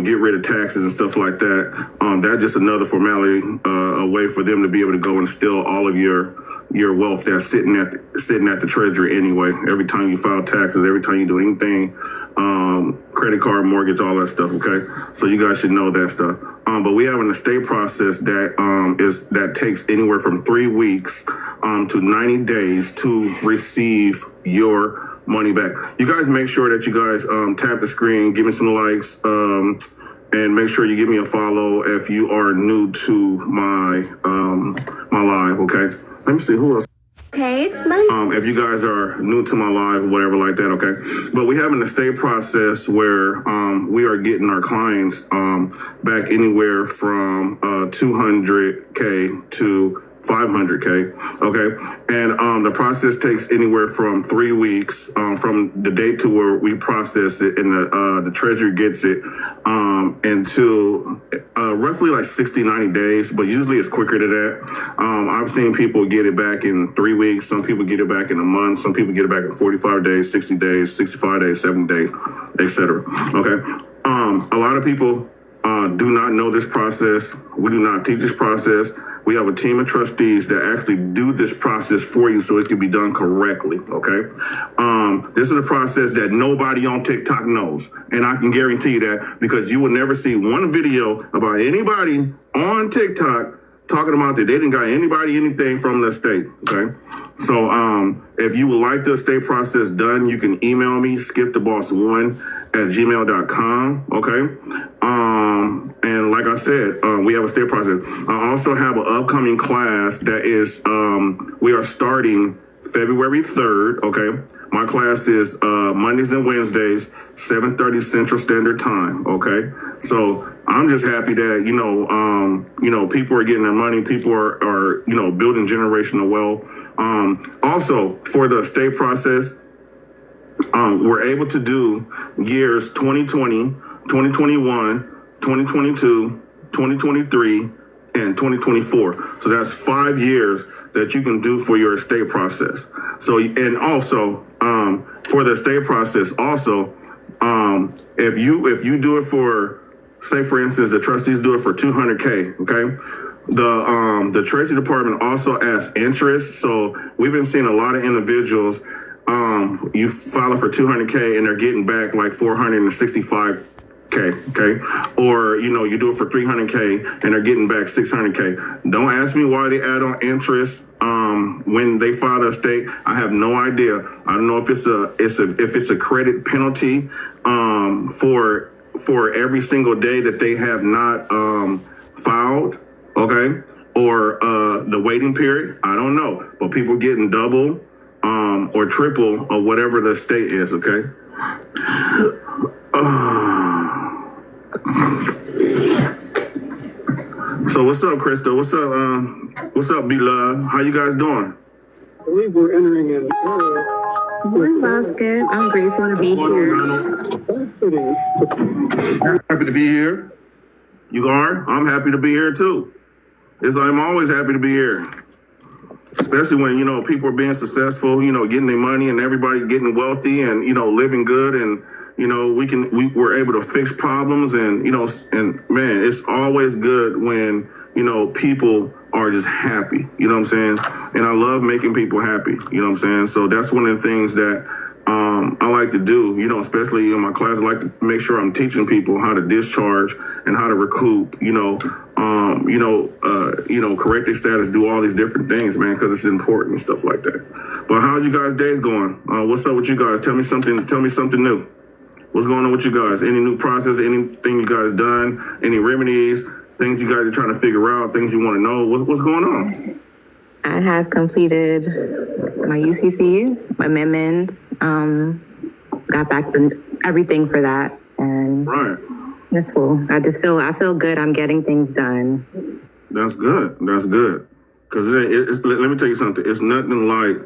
get rid of taxes and stuff like that. That's just another formality, a way for them to be able to go and steal all of your wealth that's sitting at the treasury anyway. Every time you file taxes, every time you do anything, credit card, mortgage, all that stuff. Okay, so you guys should know that stuff. But we have an estate process that takes anywhere from 3 weeks to 90 days to receive your money back. You guys make sure that you guys tap the screen, give me some likes, and make sure you give me a follow if you are new to my live. Okay, let me see who else. Okay, it's money. If you guys are new to my live, whatever like that, okay. But we have an estate process where we are getting our clients back anywhere from 200K to 500K, okay? And the process takes anywhere from 3 weeks from the date to where we process it and the treasury gets it until roughly like 60, 90 days, but usually it's quicker than that. I've seen people get it back in 3 weeks, some people get it back in a month, some people get it back in 45 days, 60 days, 65 days, 7 days, etc. Okay? A lot of people do not know this process. We do not teach this process. We have a team of trustees that actually do this process for you so it can be done correctly, okay? This is a process that nobody on TikTok knows. And I can guarantee you that because you will never see one video about anybody on TikTok talking about that they didn't got anything from the estate, okay? So if you would like the estate process done, you can email me, skiptheboss1@gmail.com, okay? And like I said, we have a estate process. I also have an upcoming class that is, we are starting February 3rd, okay? My class is Mondays and Wednesdays, 7:30 Central Standard Time, okay? So I'm just happy that, people are getting their money, people are building generational wealth. Also, for the estate process, we're able to do years 2020, 2021, 2022, 2023, and 2024. So that's 5 years that you can do for your estate process. So, and also, for the estate process, also, if you do it for, say for instance, the trustees do it for 200K, okay? The Treasury Department also asks interest. So we've been seeing a lot of individuals, you file it for 200K and they're getting back like 465K, okay? Or, you do it for 300K and they're getting back 600K. Don't ask me why they add on interest when they file the estate. I have no idea. I don't know if it's a credit penalty for every single day that they have not filed, okay? Or the waiting period. I don't know. But people getting double or triple or whatever the estate is, okay? So what's up, Krista? What's up, B-Love? How you guys doing? I believe we're entering an What's Vasquez? I'm grateful to be here. Happy to be here. You are? I'm happy to be here too. I'm always happy to be here. Especially when, people are being successful, getting their money and everybody getting wealthy and, living good and, we're able to fix problems and, and man, it's always good when, people are just happy, you know what I'm saying? And I love making people happy, you know what I'm saying? So that's one of the things that I like to do, especially in my class. I like to make sure I'm teaching people how to discharge and how to recoup, correct their status, do all these different things, man, because it's important and stuff like that. But how's you guys' days going? What's up with you guys? Tell me something new. What's going on with you guys? Any new process, anything you guys done, any remedies, things you guys are trying to figure out, things you want to know? What's going on? I have completed my UCCs, my amendments, got back everything for that, and right. That's cool. I feel good. I'm getting things done. That's good. Because let me tell you something. It's nothing like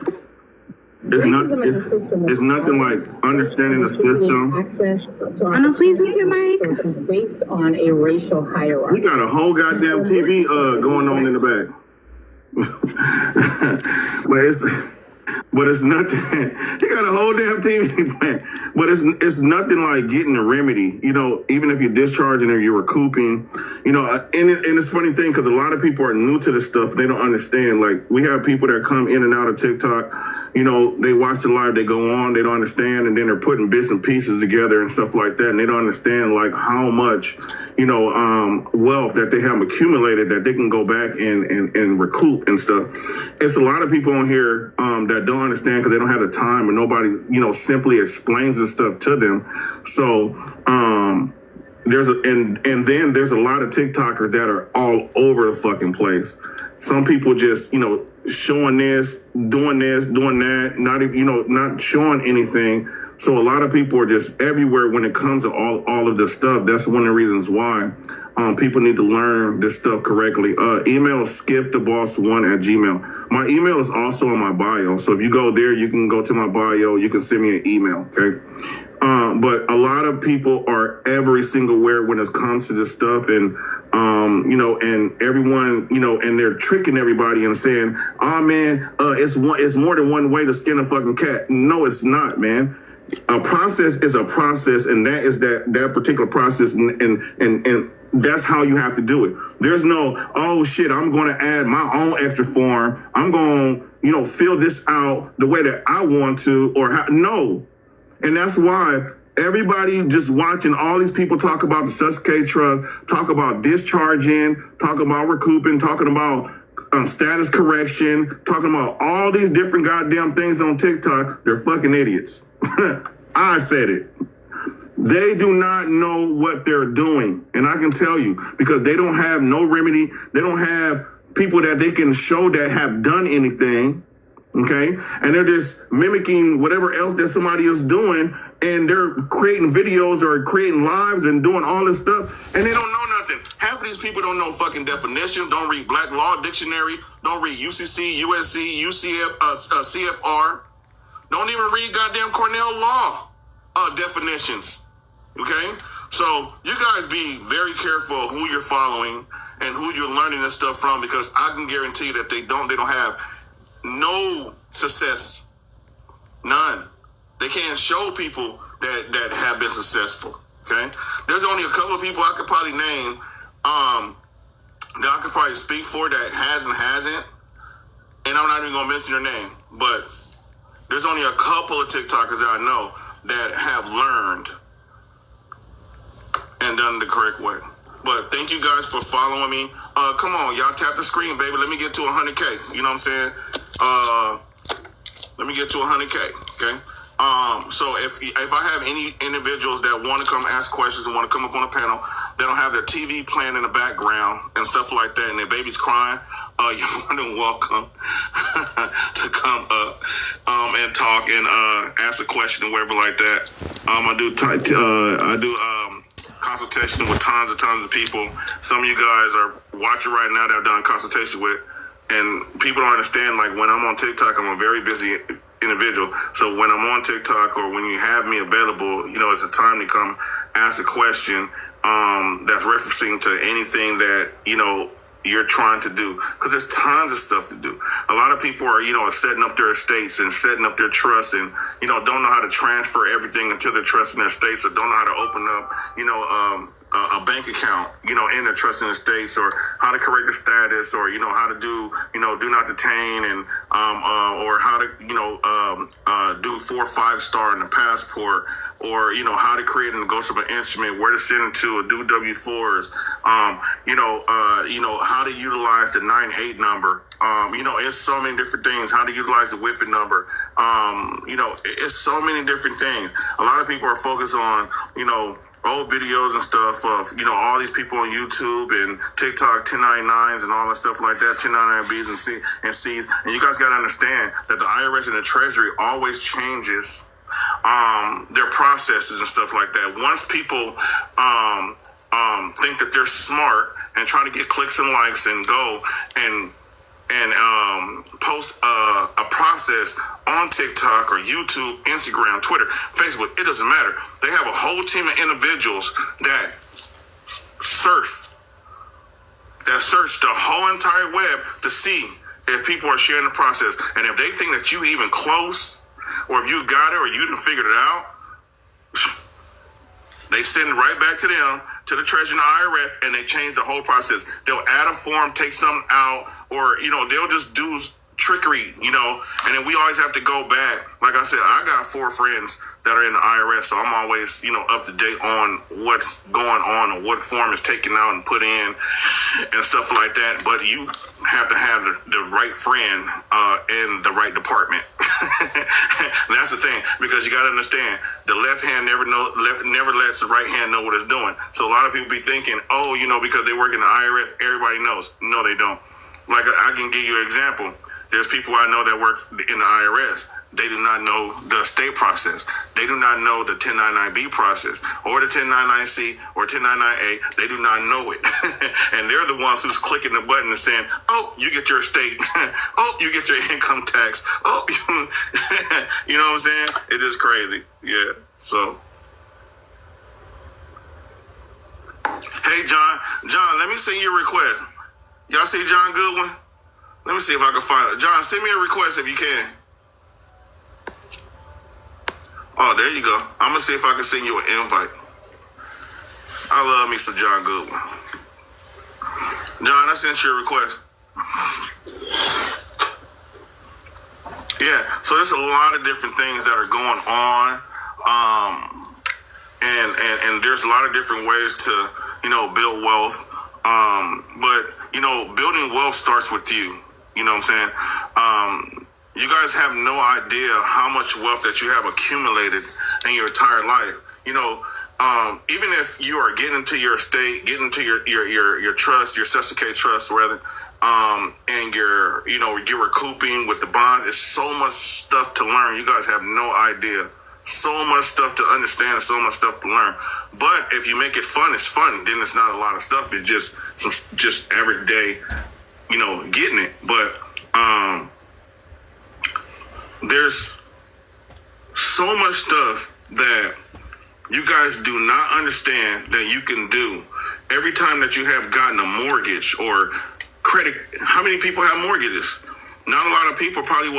understanding the system. Oh no, please mute your mic. Based on a racial hierarchy. We got a whole goddamn But it's nothing. You got a whole damn TV plan. But it's nothing like getting a remedy. You know, even if you're discharging or you're recouping. You know, and it's a funny thing because a lot of people are new to this stuff. They don't understand. Like we have people that come in and out of TikTok. You know, they watch the live, they go on, they don't understand, and then they're putting bits and pieces together and stuff like that, and they don't understand like how much, you know, wealth that they have accumulated that they can go back and recoup and stuff. It's a lot of people on here that don't understand because they don't have the time and nobody, you know, simply explains this stuff to them. So then there's a lot of TikTokers that are all over the fucking place. Some people just, you know, showing this, doing that, not even, you know, not showing anything. So a lot of people are just everywhere when it comes to all of this stuff. That's one of the reasons why people need to learn this stuff correctly. Email skiptheboss1@gmail. My email is also in my bio. So if you go there, you can go to my bio. You can send me an email, okay? But a lot of people are every single where when it comes to this stuff, and you know, and everyone, you know, and they're tricking everybody and saying, "Oh man, it's more than one way to skin a fucking cat." No, it's not, man. A process is a process, and that is that particular process, and that's how you have to do it. There's no, oh shit, I'm going to add my own extra form. I'm going to, you know, fill this out the way that I want to, or no. And that's why everybody just watching all these people talk about the Susquehanna Trust, talk about discharging, talk about recouping, talking about status correction, talking about all these different goddamn things on TikTok. They're fucking idiots. I said it. They do not know what they're doing. And I can tell you, because they don't have no remedy. They don't have people that they can show that have done anything. Okay, and they're just mimicking whatever else that somebody is doing, and they're creating videos or creating lives and doing all this stuff, and they don't know nothing. Half of these people don't know fucking definitions, don't read Black Law Dictionary, don't read UCC, USC, UCF, CFR, don't even read goddamn Cornell Law definitions. Okay, so you guys be very careful who you're following and who you're learning this stuff from, because I can guarantee you that they don't have no success, none. They can't show people that have been successful. Okay, there's only a couple of people I could probably name that I could probably speak for that has and hasn't, and I'm not even gonna mention their name. But there's only a couple of TikTokers that I know that have learned and done the correct way. But thank you guys for following me. Come on, y'all tap the screen, baby. Let me get to 100K. You know what I'm saying? Let me get to 100K, okay? So if I have any individuals that want to come ask questions and want to come up on a panel, they don't have their TV playing in the background and stuff like that, and their baby's crying, you're more than welcome to come up and talk and ask a question and whatever like that. I do consultation with tons of people. Some of you guys are watching right now that I've done consultation with, and people don't understand, like, when I'm on TikTok, I'm a very busy individual. So when I'm on TikTok or when you have me available, you know, it's a time to come ask a question that's referencing to anything that, you know, you're trying to do, because there's tons of stuff to do. A lot of people are, you know, setting up their estates and setting up their trusts, and, you know, don't know how to transfer everything into their trust and their estates, or don't know how to open up, you know, a bank account, you know, in their trust and estates, or how to correct the status, or, you know, how to do, you know, do not detain, and or how to, you know, do 4 or 5 star in the passport, or, you know, how to create a negotiable instrument, where to send it to, or do W-4s, you know, how to utilize the 98 number. You know, it's so many different things. How to utilize the WIFID number. You know, it's so many different things. A lot of people are focused on, you know, old videos and stuff of, you know, all these people on YouTube and TikTok, 1099s and all that stuff like that, 1099Bs and Cs. And you guys got to understand that the IRS and the Treasury always changes their processes and stuff like that. Once people think that they're smart and trying to get clicks and likes and go and post a process on TikTok or YouTube, Instagram, Twitter, Facebook, it doesn't matter. They have a whole team of individuals that search the whole entire web to see if people are sharing the process, and if they think that you even close, or if you got it or you done figured it out, they send it right back to them, to the Treasury and the IRS, and they change the whole process. They'll add a form, take something out, or, they'll just do trickery, and then we always have to go back. Like I said, I got 4 friends that are in the IRS, so I'm always, up to date on what's going on and what form is taken out and put in and stuff like that. But you have to have the right friend in the right department. That's the thing, because you got to understand, the left hand never lets the right hand know what it's doing. So a lot of people be thinking, because they work in the IRS, everybody knows. No, they don't. Like, I can give you an example. There's people I know that work in the IRS. They do not know the estate process. They do not know the 1099B process or the 1099C or 1099A. They do not know it. And they're the ones who's clicking the button and saying, oh, you get your estate. Oh, you get your income tax. Oh, you know what I'm saying? It's just crazy. Yeah. So, hey, John, let me send you a request. Y'all see John Goodwin? Let me see if I can find it. John, send me a request if you can. Oh, there you go. I'm going to see if I can send you an invite. I love me some John Goodwin. John, I sent you a request. Yeah, so there's a lot of different things that are going on. And there's a lot of different ways to, build wealth. But, building wealth starts with you. You know what I'm saying? You guys have no idea how much wealth that you have accumulated in your entire life. Even if you are getting into your estate, getting into your trust, your Social Security trust rather, and you're recouping with the bond, there's so much stuff to learn. You guys have no idea. So much stuff to understand, so much stuff to learn. But if you make it fun, it's fun. Then it's not a lot of stuff. It's just every day, getting it. But there's so much stuff that you guys do not understand that you can do every time that you have gotten a mortgage or credit. How many people have mortgages? Not a lot of people, probably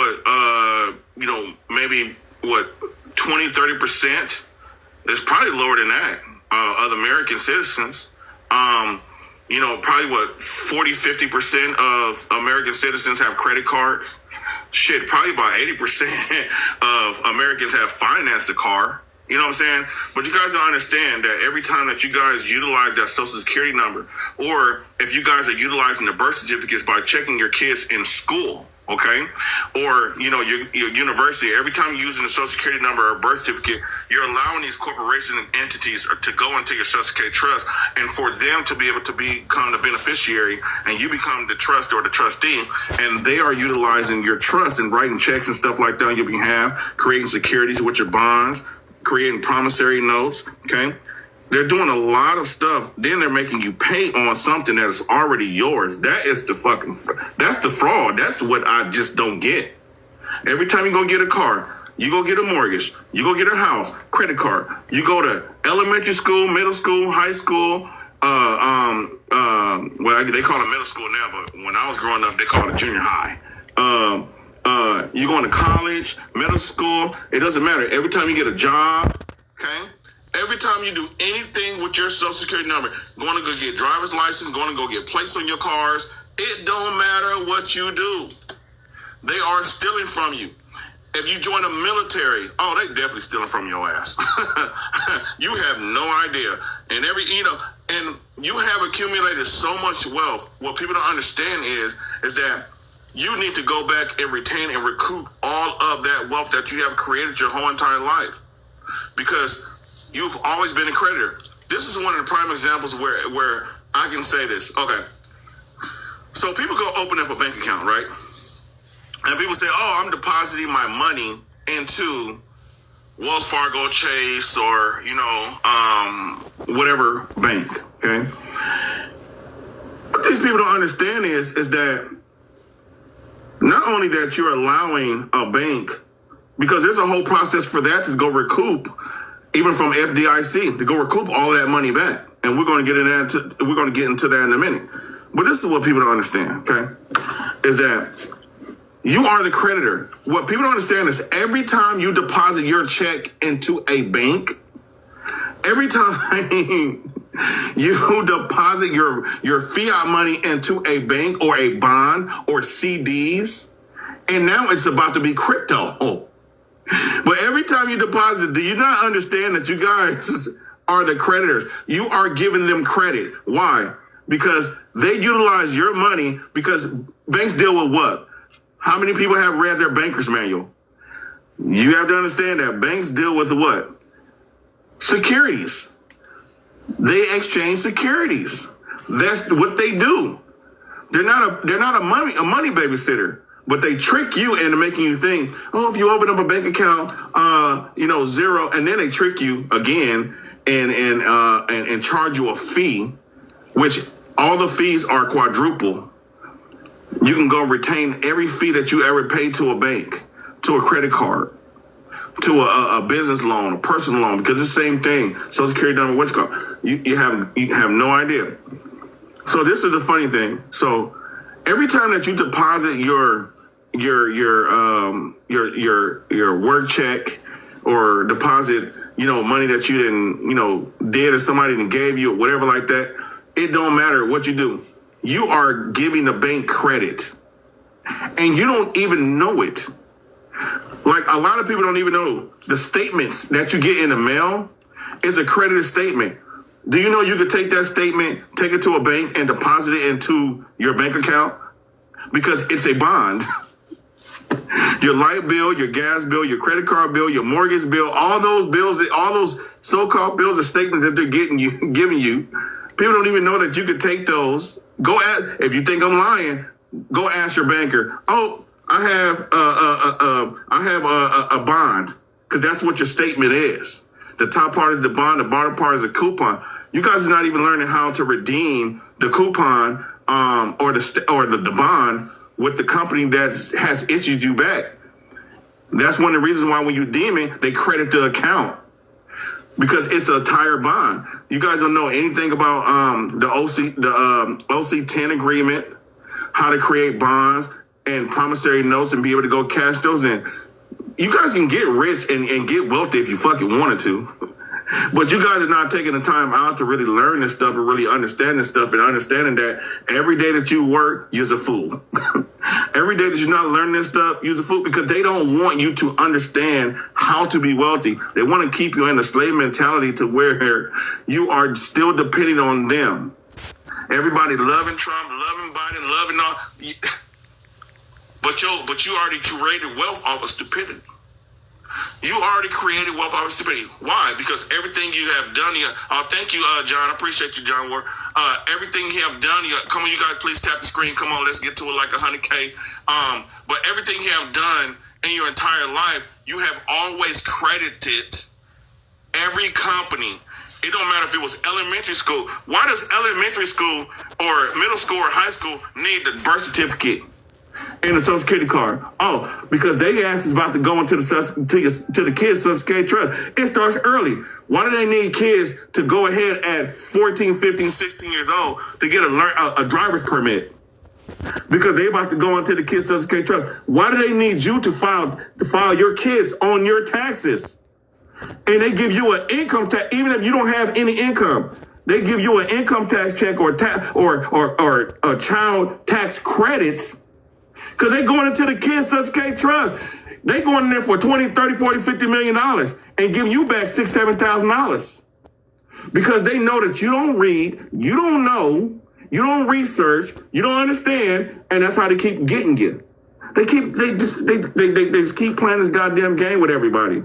maybe 20-30%. It's probably lower than that, of American citizens. Probably 40-50% of American citizens have credit cards. Shit, probably about 80% of Americans have financed a car. You know what I'm saying? But you guys don't understand that every time that you guys utilize that Social Security number, or if you guys are utilizing the birth certificates by checking your kids in school, okay? Or, your university, every time you're using a Social Security number or birth certificate, you're allowing these corporations and entities to go into your Social Security trust, and for them to be able to become the beneficiary, and you become the trust or the trustee, and they are utilizing your trust and writing checks and stuff like that on your behalf, creating securities with your bonds, creating promissory notes, okay? They're doing a lot of stuff. Then they're making you pay on something that is already yours. That is that's the fraud. That's what I just don't get. Every time you go get a car, you go get a mortgage, you go get a house, credit card, you go to elementary school, middle school, high school, they call it middle school now, but when I was growing up, they called it junior high. You going to college, middle school, it doesn't matter. Every time you get a job, okay? Every time you do anything with your Social Security number, going to go get driver's license, going to go get plates on your cars, it don't matter what you do. They are stealing from you. If you join the military, they definitely stealing from your ass. You have no idea. And and you have accumulated so much wealth. What people don't understand is that you need to go back and retain and recoup all of that wealth that you have created your whole entire life. Because you've always been a creditor. This is one of the prime examples where I can say this. Okay. So people go open up a bank account, right? And people say, I'm depositing my money into Wells Fargo, Chase, or, whatever bank, okay? What these people don't understand is that not only that you're allowing a bank, because there's a whole process for that to go recoup, even from FDIC, to go recoup all of that money back. And we're going to get into that in a minute. But this is what people don't understand, okay? Is that You are the creditor. What people don't understand is every time you deposit your check into a bank, every time you deposit your fiat money into a bank or a bond or CDs, and now it's about to be crypto. But every time you deposit, do you not understand that you guys are the creditors? You are giving them credit. Why? Because they utilize your money, because banks deal with what? How many people have read their banker's manual? You have to understand that banks deal with what? Securities. They exchange securities. That's what they do. They're not a money babysitter, but they trick you into making you think, oh, if you open up a bank account, zero, and then they trick you again and charge you a fee, which all the fees are quadruple. You can go retain every fee that you ever paid to a bank, to a credit card, to a business loan, a personal loan, because it's the same thing. Social Security number, what you call you have no idea. So this is the funny thing. So every time that you deposit your work check or deposit, money that you didn't, did or somebody didn't gave you or whatever like that, it don't matter what you do. You are giving the bank credit and you don't even know it. Like a lot of people don't even know the statements that you get in the mail is a credited statement. Do you know you could take that statement, take it to a bank and deposit it into your bank account? Because it's a bond. Your light bill, your gas bill, your credit card bill, your mortgage bill, all those bills, all those so-called bills or statements that they're giving you, people don't even know that you could take those. If you think I'm lying, go ask your banker. Oh, I have a bond, because that's what your statement is. The top part is the bond, the bottom part is a coupon. You guys are not even learning how to redeem the coupon or the bond with the company that has issued you back. That's one of the reasons why when you deem it, they credit the account, because it's a tire bond. You guys don't know anything about the OC10 agreement, how to create bonds and promissory notes and be able to go cash those in. You guys can get rich and get wealthy if you fucking wanted to. But you guys are not taking the time out to really learn this stuff and really understand this stuff, and understanding that every day that you work, you're a fool. Every day that you're not learning this stuff, you're a fool, because they don't want you to understand how to be wealthy. They want to keep you in a slave mentality to where you are still depending on them. Everybody loving Trump, loving Biden, loving all. But you already created wealth off of stupidity. You already created wealth off of stupidity. Why? Because everything you have done here. Thank you, John. I appreciate you, John Ward. Everything you have done here. Come on, you guys, please tap the screen. Come on, let's get to it like 100K. But everything you have done in your entire life, you have always credited every company. It don't matter if it was elementary school. Why does elementary school or middle school or high school need the birth certificate and the Social Security card? Oh, because they ass is about to go into the kids' Social Security trust. It starts early. Why do they need kids to go ahead at 14, 15, 16 years old to get a driver's permit? Because they about to go into the kids' Social Security trust. Why do they need you to file your kids on your taxes? And they give you an income tax, even if you don't have any income. They give you an income tax check or a child tax credits, because they're going into the kids' Social Security trust. They going in there for $20, $30, $40, $50 million and giving you back $6,000, $7,000. Because they know that you don't read, you don't know, you don't research, you don't understand, and that's how they keep getting you. They just keep playing this goddamn game with everybody.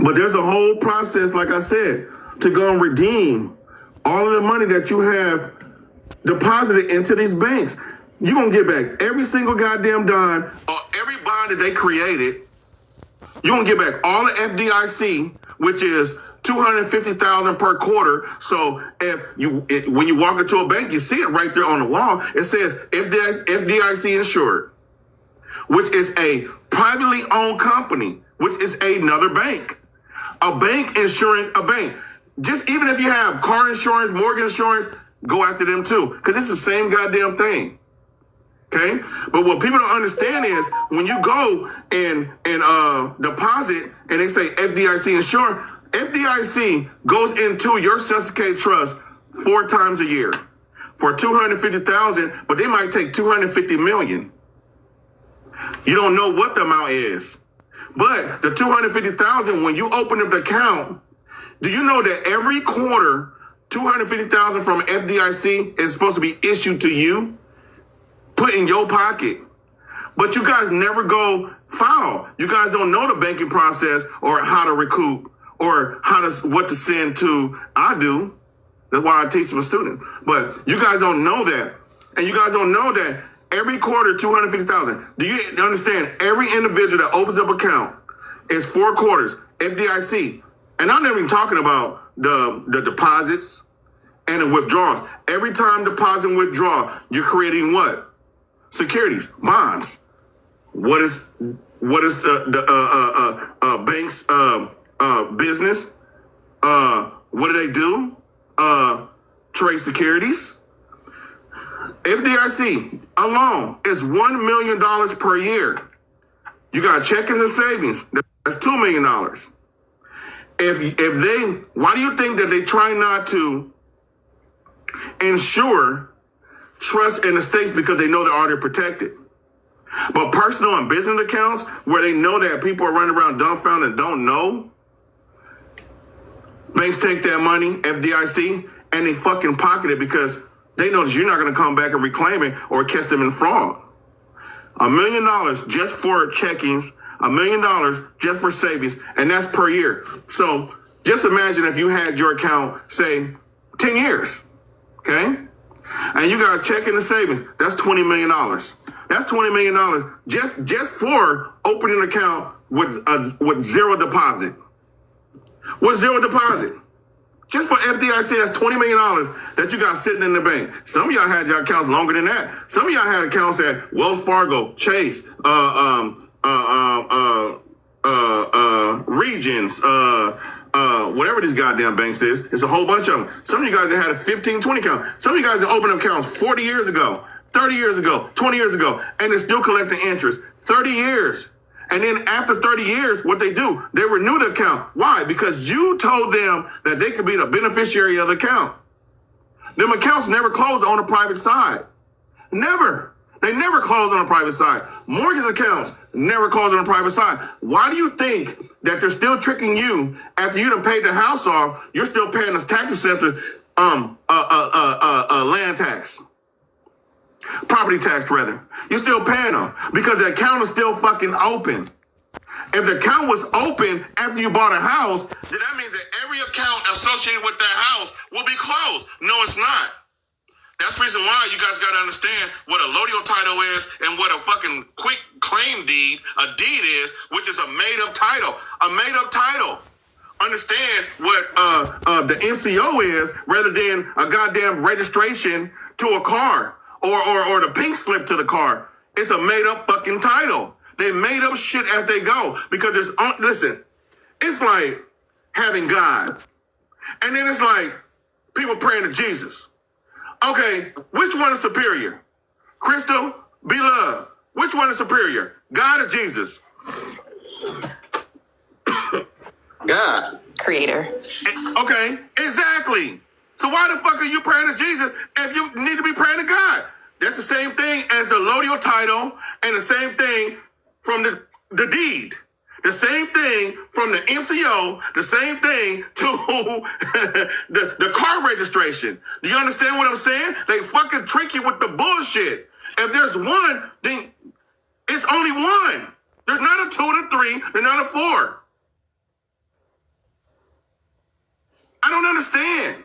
But there's a whole process, like I said, to go and redeem all of the money that you have deposited into these banks. You're going to get back every single goddamn dime or every bond that they created. You're going to get back all the FDIC, which is $250,000 per quarter. So when you walk into a bank, you see it right there on the wall. It says FDIC insured, which is a privately owned company, which is another bank. A bank insuring a bank. Just even if you have car insurance, mortgage insurance, go after them too, because it's the same goddamn thing. Okay, but what people don't understand is when you go and deposit and they say FDIC insurance, FDIC goes into your Social Security trust 4 times a year for $250,000, but they might take $250 million. You don't know what the amount is, but the $250,000 when you open up the account, do you know that every quarter $250,000 from FDIC is supposed to be issued to you? Put in your pocket. But you guys never go file. You guys don't know the banking process or how to recoup or what to send to. I do. That's why I teach my students. But you guys don't know that. And you guys don't know that every quarter, $250,000. Do you understand? Every individual that opens up an account is 4 quarters, FDIC. And I'm not even talking about the deposits and the withdrawals. Every time deposit and withdraw, you're creating what? Securities, bonds. What is the bank's business? What do they do? Trade securities. FDIC alone is $1 million per year. You got checkings and savings. That's $2 million. Why do you think that they try not to ensure trust in the states? Because they know they're already protected. But personal and business accounts where they know that people are running around dumbfounded and don't know, banks take that money, FDIC, and they fucking pocket it because they know that you're not going to come back and reclaim it or catch them in fraud. $1 million just for checkings, $1 million just for savings, and that's per year. So just imagine if you had your account, say, 10 years, okay? And you got a check in the savings, that's $20 million. That's $20 million just for opening an account with zero deposit. With zero deposit. Just for FDIC, that's $20 million that you got sitting in the bank. Some of y'all had your accounts longer than that. Some of y'all had accounts at Wells Fargo, Chase, Regions, whatever these goddamn banks is. It's a whole bunch of them. Some of you guys that had a 15, 20 account. Some of you guys that opened up accounts 40 years ago, 30 years ago, 20 years ago, and they're still collecting interest. 30 years. And then after 30 years, what they do, they renew the account. Why? Because you told them that they could be the beneficiary of the account. Them accounts never close on the private side. Never. They never close on the private side. Mortgage accounts never close on the private side. Why do you think that they're still tricking you after you done paid the house off? You're still paying the tax assessor land tax. Property tax, rather. You're still paying them because the account is still fucking open. If the account was open after you bought a house, then that means that every account associated with that house will be closed. No, it's not. That's the reason why you guys got to understand what a lodial title is and what a fucking quick claim deed, a deed is, which is a made-up title. A made-up title. Understand what the MCO is rather than a goddamn registration to a car. Or the pink slip to the car. It's a made up fucking title. They made up shit as they go because listen, it's like having God. And then it's like people praying to Jesus. Okay, which one is superior? Crystal, beloved, which one is superior? God or Jesus? God. Creator. Okay, exactly. So why the fuck are you praying to Jesus if you need to be praying to God? That's the same thing as the lodial title and the same thing from the deed. The same thing from the MCO, the same thing to the car registration. Do you understand what I'm saying? They fucking trick you with the bullshit. If there's one, then it's only one. There's not a 2 and a 3, there's not a 4. I don't understand.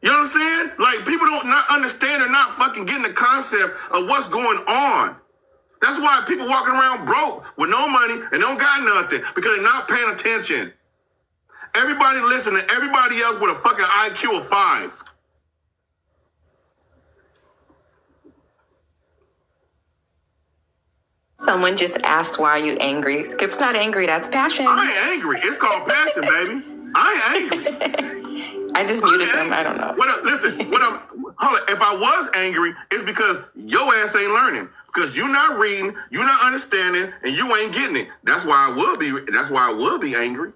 You know what I'm saying? Like, people don't not understand or not fucking getting the concept of what's going on. That's why people walking around broke with no money and don't got nothing because they're not paying attention. Everybody listening to everybody else with a fucking IQ of 5. Someone just asked, why are you angry? Skip's not angry, that's passion. I ain't angry. It's called passion, baby. I ain't angry. I just muted them. I don't know. Listen, hold on. If I was angry, it's because your ass ain't learning. Because you not reading, you not understanding, and you ain't getting it. That's why I would be. That's why I would be angry.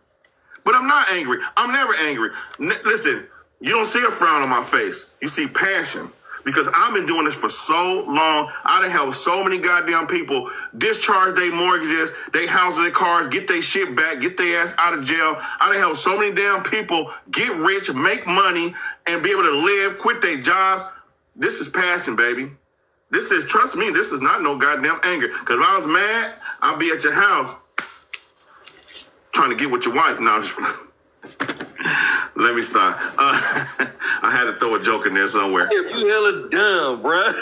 But I'm not angry. I'm never angry. Listen, you don't see a frown on my face. You see passion. Because I've been doing this for so long. I done helped so many goddamn people discharge their mortgages, their houses, their cars, get their shit back, get their ass out of jail. I done helped so many damn people get rich, make money, and be able to live, quit their jobs. This is passion, baby. This is, trust me, this is not no goddamn anger. Because if I was mad, I'd be at your house trying to get with your wife. Now, let me stop. I had to throw a joke in there somewhere. You hella dumb, bruh.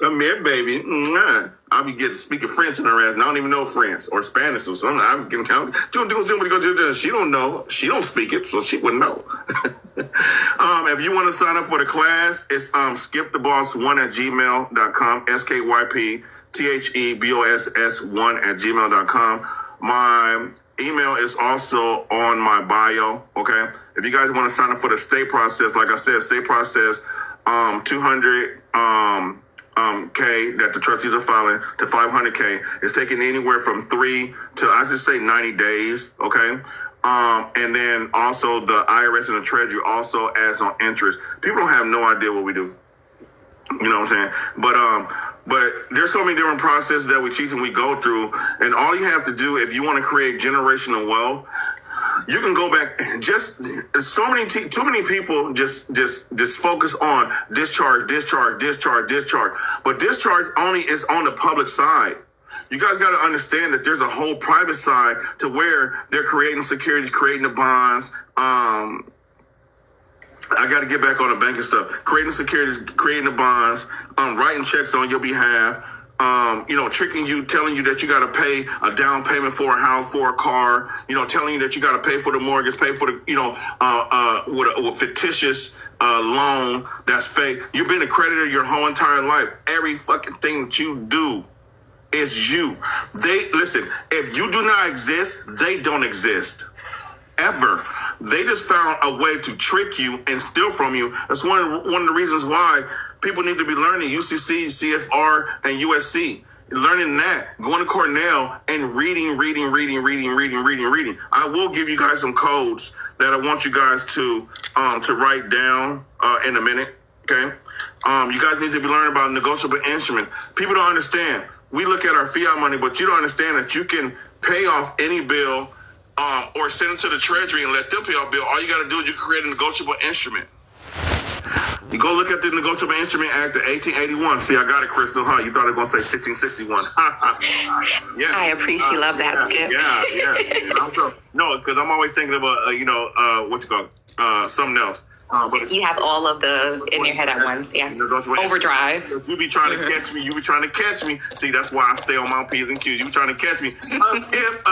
Come here, baby. I'll be speaking French in her ass, and I don't even know French or Spanish or something. I'm getting she don't know. She don't speak it, so she wouldn't know. If you want to sign up for the class, it's skiptheboss1@gmail.com, SKYPTHEBOSS1@gmail.com. My email is also on my bio, okay? If you guys want to sign up for the state process, like I said, state process, 200 K that the trustees are filing to 500K. It's taking anywhere from 3 to, I should say, 90 days, okay? And then also the IRS and the Treasury also adds on interest. People don't have no idea what we do. You know what I'm saying? But there's so many different processes that we teach and we go through. And all you have to do, if you want to create generational wealth, you can go back. Just too many people just focus on discharge. But discharge only is on the public side. You guys got to understand that there's a whole private side to where they're creating securities, creating the bonds. I got to get back on the banking stuff. Creating securities, creating the bonds, writing checks on your behalf, tricking you, telling you that you got to pay a down payment for a house, for a car, telling you that you got to pay for the mortgage, pay for the, with a fictitious loan that's fake. You've been a creditor your whole entire life. Every fucking thing that you do is you. Listen, if you do not exist, they don't exist. Ever. They just found a way to trick you and steal from you. That's one of the reasons why people need to be learning UCC, CFR, and USC. Learning that, going to Cornell and reading. I will give you guys some codes that I want you guys to write down in a minute. Okay. You guys need to be learning about negotiable instrument. People don't understand. We look at our fiat money, but you don't understand that you can pay off any bill or send it to the Treasury and let them pay off bill. All you got to do is you create a negotiable instrument. You go look at the Negotiable Instrument Act of 1881. See, I got it, Crystal, huh? You thought I was going to say 1661. Yeah. I appreciate you love that, Skip. Yeah. No, because I'm always thinking about, something else. But You have all of the in your head at once. Yes. Overdrive. You be trying to catch me. See, that's why I stay on my P's and Q's. You be trying to catch me. Skip,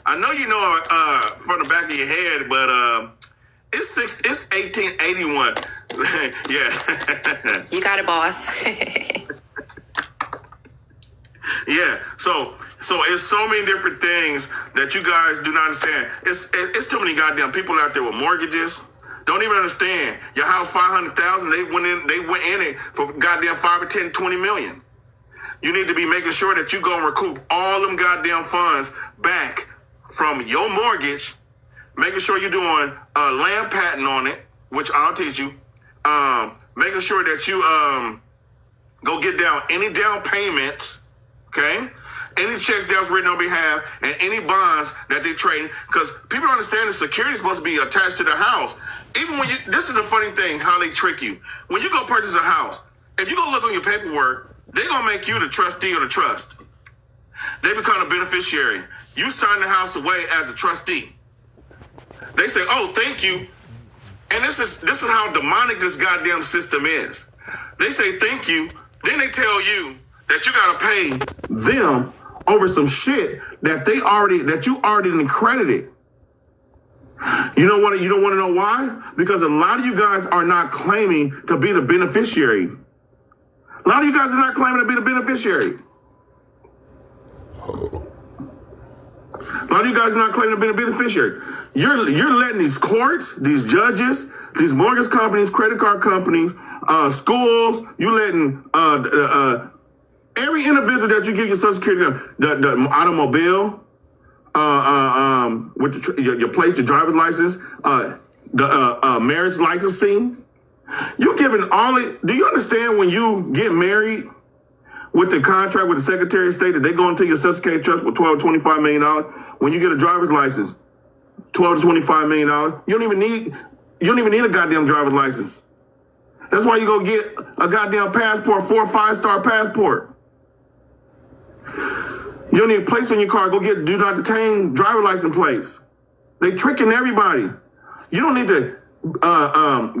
I know you know from the back of your head, but it's 1881. Yeah. You got it, boss. Yeah. So it's so many different things that you guys do not understand. It's too many goddamn people out there with mortgages. Don't even understand. Your house, 500,000. They went in it for goddamn 5 or 10, 20 million. You need to be making sure that you go and recoup all them goddamn funds back from your mortgage, making sure you're doing a land patent on it, which I'll teach you, making sure that you go get down any down payments, okay? Any checks that was written on behalf, and any bonds that they trade, because people don't understand the security is supposed to be attached to the house. Even when this is the funny thing, how they trick you. When you go purchase a house, if you go look on your paperwork, they're going to make you the trustee or the trust. They become a beneficiary. You sign the house away as a trustee. They say, oh, thank you. And this is how demonic this goddamn system is. They say thank you, then they tell you that you got to pay them over some shit that you already credited. You don't want to know why? Because a lot of you guys are not claiming to be the beneficiary. A lot of you guys are not claiming to be the beneficiary. A lot of you guys are not claiming to be a beneficiary. You're letting these courts, these judges, these mortgage companies, credit card companies, schools, you letting every individual that you give your Social Security, the automobile, with your place, your driver's license, the marriage licensing. You giving all it. Do you understand when you get married with the contract with the Secretary of State that they go into your Social Security trust for $12 to $25 million? When you get a driver's license, $12 to $25 million. You don't even need a goddamn driver's license. That's why you go get a goddamn passport, 4 or 5-star passport. You don't need a place on your car. Go get do not detain driver license plates. They tricking everybody. You don't need to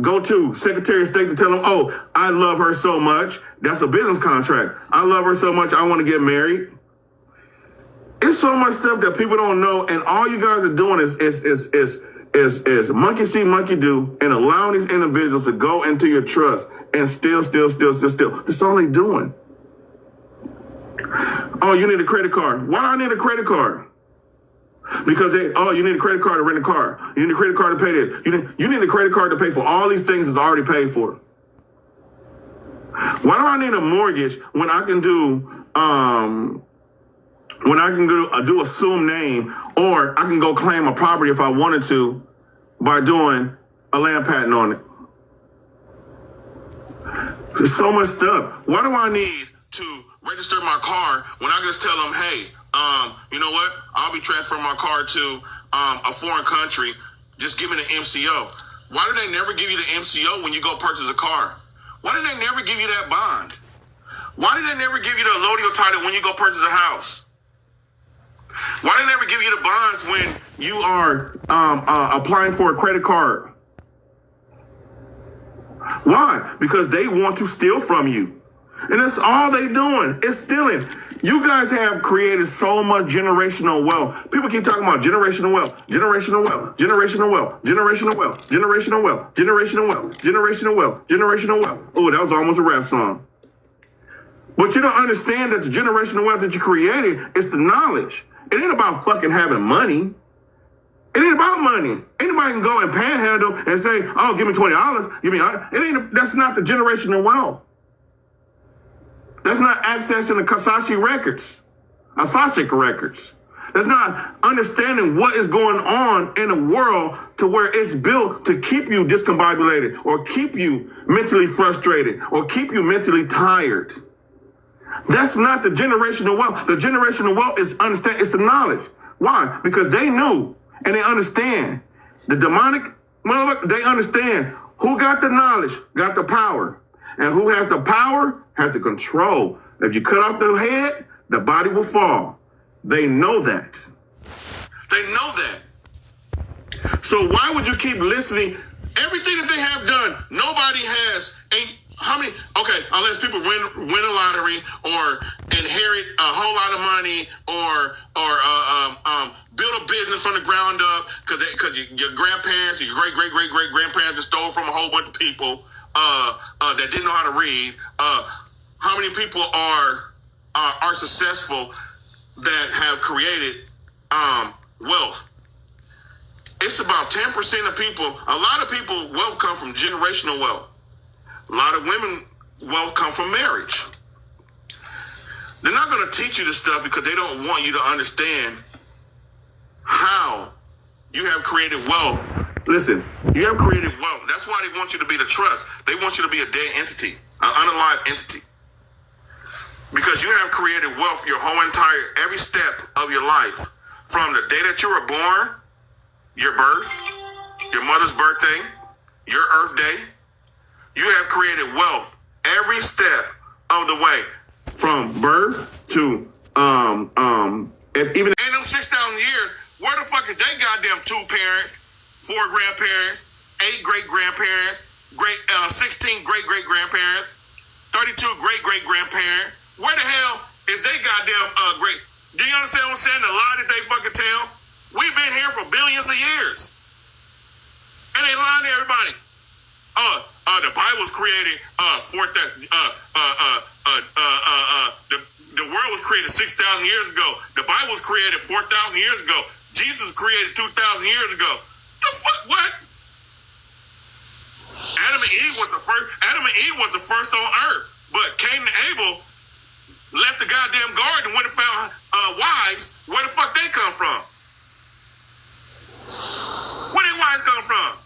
go to Secretary of State to tell them, oh, I love her so much. That's a business contract. I love her so much. I want to get married. It's so much stuff that people don't know, and all you guys are doing is monkey see, monkey do, and allowing these individuals to go into your trust and steal. That's all they doing. Oh, you need a credit card. Why do I need a credit card? Because you need a credit card to rent a car. You need a credit card to pay this. You need a credit card to pay for all these things that's already paid for. Why do I need a mortgage when I can do do assumed name, or I can go claim a property if I wanted to by doing a land patent on it? There's so much stuff. Why do I need to register my car when I just tell them, hey, you know what? I'll be transferring my car to a foreign country. Just give me the MCO. Why do they never give you the MCO when you go purchase a car? Why do they never give you that bond? Why do they never give you the allodial title when you go purchase a house? Why do they never give you the bonds when you are applying for a credit card? Why? Because they want to steal from you. And that's all they doing. It's stealing. You guys have created so much generational wealth. People keep talking about generational wealth, generational wealth, generational wealth, generational wealth, generational wealth, generational wealth, generational wealth, generational wealth. Oh, that was almost a rap song. But you don't understand that the generational wealth that you created is the knowledge. It ain't about fucking having money. It ain't about money. Anybody can go and panhandle and say, oh, give me $20. Give me that's not the generational wealth. That's not accessing the Akashic records. That's not understanding what is going on in the world to where it's built to keep you discombobulated or keep you mentally frustrated or keep you mentally tired. That's not the generational wealth. The generational wealth is understand. It's the knowledge. Why? Because they knew and they understand. The demonic motherfucker, they understand who got the knowledge, got the power. And who has the power has the control. If you cut off the head, the body will fall. They know that. They know that. So why would you keep listening? Everything that they have done, nobody has. How many? Okay, unless people win a lottery or inherit a whole lot of money or build a business from the ground up because your grandparents, your great grandparents stole from a whole bunch of people that didn't know how to read. How many people are successful that have created wealth? It's about 10% of people. A lot of people wealth come from generational wealth. A lot of women wealth come from marriage. They're not going to teach you this stuff because they don't want you to understand how you have created wealth. Listen, you have created wealth. That's why they want you to be the trust. They want you to be a dead entity, an unalive entity. Because you have created wealth your whole every step of your life. From the day that you were born, your birth, your mother's birthday, your earth day. You have created wealth every step of the way. From birth to, if even in them 6,000 years, where the fuck is they goddamn 2 parents, 4 grandparents, 8 great-grandparents, 16 great-great-grandparents, 32 great-great-grandparents. Where the hell is they goddamn great? Do you understand what I'm saying? The lie that they fucking tell? We've been here for billions of years. And they lying to everybody. The Bible was created the world was created 6,000 years ago. The Bible was created 4,000 years ago. Jesus was created 2,000 years ago. The fuck? What? Adam and Eve was the first. Adam and Eve was the first on earth. But Cain and Abel left the goddamn garden and went and found wives. Where the fuck they come from? Where their wives come from?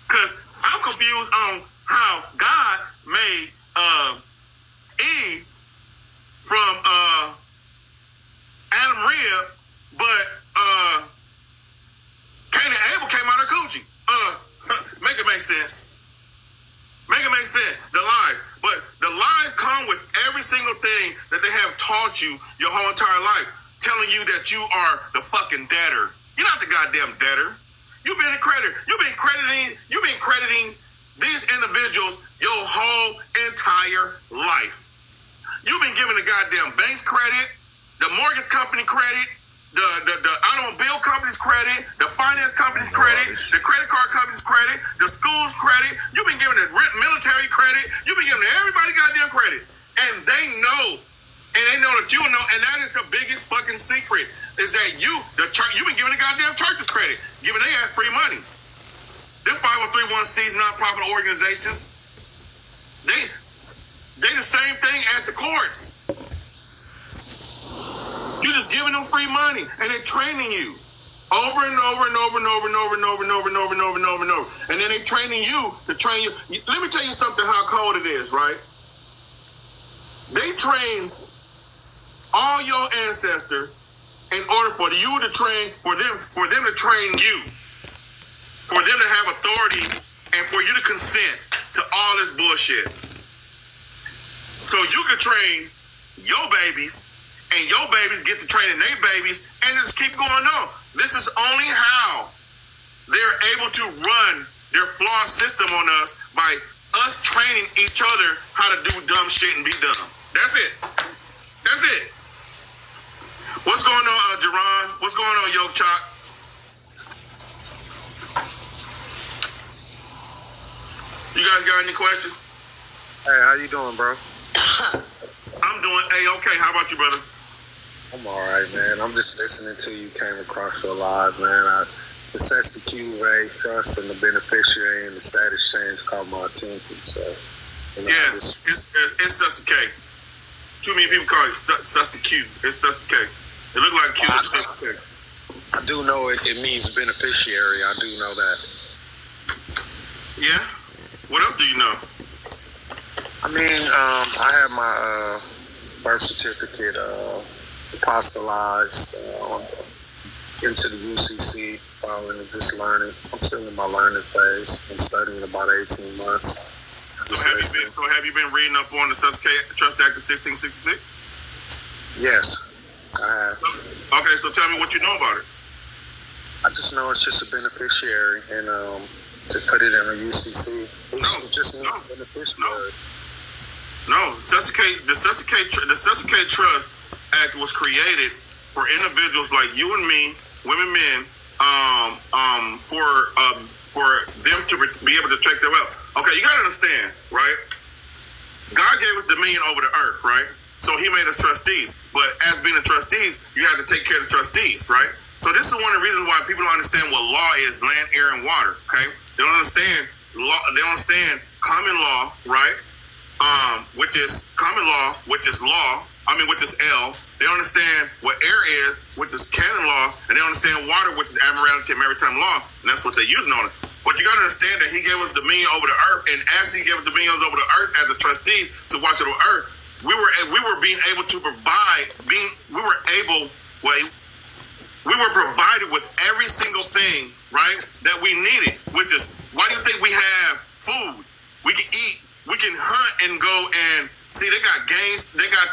Because I'm confused on how God made Eve from Adam rib, but Cain and Abel came out of coochie. Make it make sense. Make it make sense. The lies. But the lies come with every single thing that they have taught you your whole entire life, telling you that you are the fucking debtor. You're not the goddamn debtor. You've been a creditor. You've been crediting these individuals your whole entire life. You've been giving the goddamn banks credit, the mortgage company credit, the automobile company's credit, the finance company's credit, the credit card company's credit, the school's credit. You've been giving the military credit. You've been giving everybody goddamn credit. And they know that you know, and that is the biggest fucking secret, is that the church, you've been giving the goddamn churches credit, giving they have free money. Them 503(c)(1)s, non-profit organizations, they the same thing at the courts. You're just giving them free money, and they're training you over and over and over and over and over and over and over and over and over and over and over. And then they're training you to train you. Let me tell you something how cold it is, right? They train all your ancestors in order for you to train, for them to train you, for them to have authority, and for you to consent to all this bullshit. So you can train your babies, and your babies get to training their babies, and just keep going on. This is only how they're able to run their flawed system on us, by us training each other how to do dumb shit and be dumb. That's it. That's it. What's going on, Jerron? What's going on, Yoke Chop? You guys got any questions? Hey, how you doing, bro? I'm doing A-okay. How about you, brother? I'm all right, man. I'm just listening to you. Came across your live, man. The SSQ trust and the beneficiary and the status change caught my attention. So, yeah, it's SSQ. Too many people call it SSQ. It's SSQ. It looked like Q. It's SSQ. I do know it means beneficiary. I do know that. Yeah? What else do you know? I mean, I have my birth certificate apostolized into the UCC, following and just learning. I'm still in my learning phase. Been studying about 18 months. So have you been reading up on the Trust Act of 1666? Yes, I have. Okay, so tell me what you know about it. I just know it's just a beneficiary, and to put it in a UCC, beneficiary. No, the Sussex Trust Act was created for individuals like you and me, women, men, for them to be able to check their wealth. Okay, you gotta understand, right? God gave us dominion over the earth, right? So he made us trustees. But as being the trustees, you have to take care of the trustees, right? So this is one of the reasons why people don't understand what law is: land, air, and water. Okay, they don't understand law. They don't understand common law, right? Which is common law, which is law. Which is L. They don't understand what air is, which is canon law, and they don't understand water, which is admiralty and maritime law, and that's what they're using on it. But you got to understand that he gave us dominion over the earth, and as he gave us dominion over the earth as a trustee to watch over the earth, we were being able to provide. We were provided with every single thing, right, that we needed. Which is, why do you think we have food? We can eat. We can hunt and go and see. They got games. They got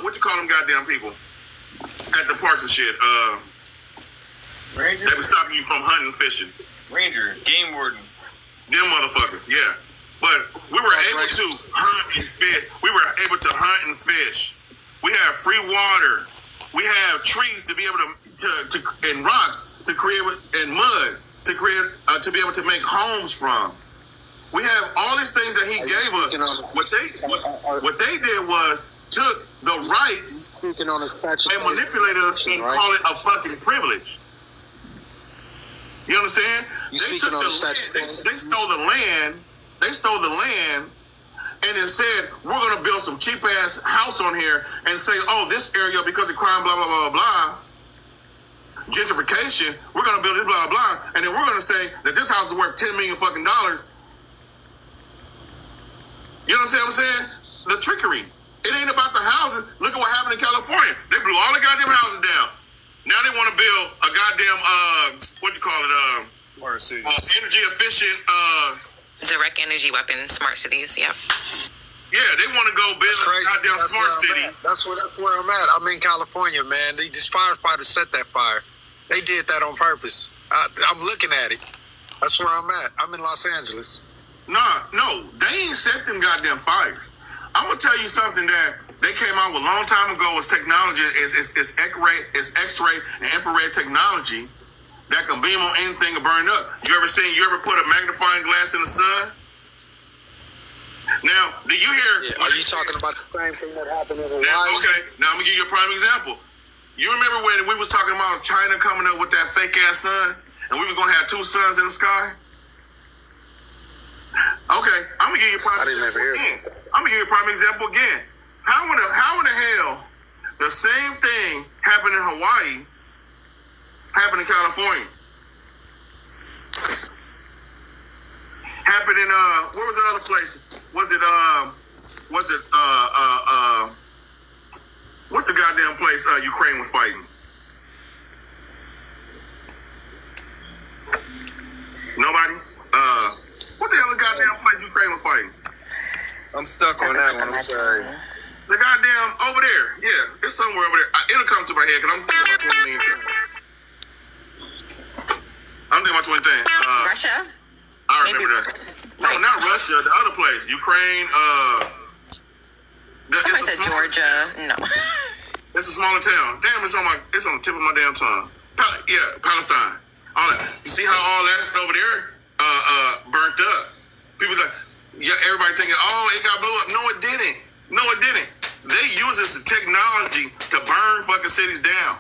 what you call them, goddamn people at the parks and shit. Ranger. They be stopping you from hunting and fishing. Ranger, game warden. Them motherfuckers, yeah. But we were able to hunt and fish. We were able to hunt and fish. We have free water. We have trees to be able to and rocks to create, and mud to create to be able to make homes from. We have all these things that he gave us. What they did was took the rights Speaking on a statutory and manipulated us and right? call it a fucking privilege. You understand? You They speaking took on the the land, statutory? they stole the land. They stole the land and then said, we're going to build some cheap ass house on here and say, oh, this area because of crime, blah, blah, blah, blah, gentrification, we're going to build this, blah, blah, blah. And then we're going to say that this house is worth $10 million fucking dollars. You know what I'm saying? The trickery. It ain't about the houses. Look at what happened in California. They blew all the goddamn houses down. Now they want to build a goddamn, what you call it, Smart city. energy efficient, Direct energy weapon, smart cities. Yep. yeah, they want to go build That's a crazy. goddamn That's smart where I'm city. at. That's where I'm at. I'm in California, man. These firefighters set that fire. They did that on purpose. I'm looking at it. That's where I'm at. I'm in Los Angeles. Nah, no, they ain't set them goddamn fires. I'm gonna tell you something that they came out with a long time ago. Was technology is X-ray and infrared technology that can beam on anything and burn up. You ever put a magnifying glass in the sun? Now, do you hear? Are you talking about the same thing that happened in Hawaii? Now, okay, now I'm gonna give you a prime example. You remember when we was talking about China coming up with that fake ass sun, and we was gonna have two suns in the sky? Okay, I'm gonna give you a prime I didn't example ever hear again. I'm gonna give you a prime example again. How in the hell the same thing happened in Hawaii happened in California? Happened in where was the other place? Was it what's the goddamn place Ukraine was fighting? Nobody? What the hell is the goddamn place Ukraine was fighting? I'm stuck on that one. I'm sorry. The goddamn over there. Yeah, it's somewhere over there. It'll come to my head because I'm thinking about 20 million things. I'm thinking about 20 things. Russia? I Maybe. remember that. No, not Russia. The other place, Ukraine. Somebody said Georgia. No. It's a smaller town. Damn, it's on the tip of my damn tongue. Palestine. All that. You see how all that's over there burnt up? People like, yeah, everybody thinking, oh, it got blew up. No, it didn't. No, it didn't. They use this technology to burn fucking cities down.